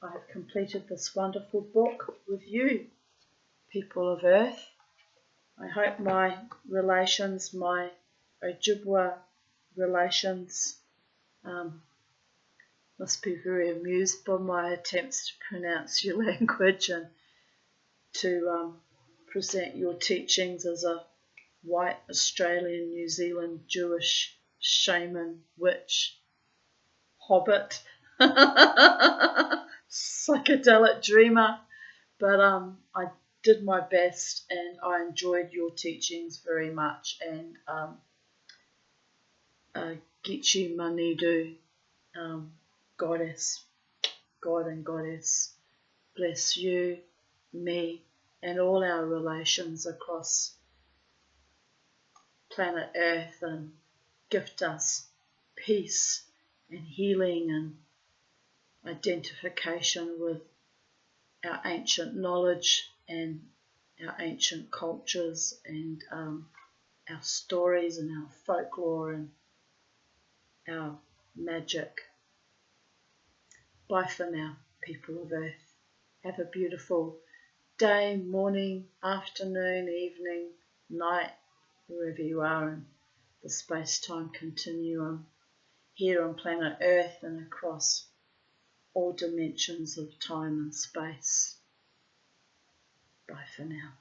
have completed this wonderful book with you, people of Earth. I hope my relations, my Ojibwa relations, must be very amused by my attempts to pronounce your language and to present your teachings as a white Australian, New Zealand, Jewish shaman, witch, hobbit, psychedelic dreamer. But I did my best, and I enjoyed your teachings very much. And Gichi Manidu, Goddess, God and Goddess, bless you, me, and all our relations across planet Earth, and gift us peace and healing and identification with our ancient knowledge and our ancient cultures and our stories and our folklore and our magic. Bye for now, people of Earth. Have a beautiful day, morning, afternoon, evening, night, wherever you are in the space-time continuum, here on planet Earth and across all dimensions of time and space. Bye for now.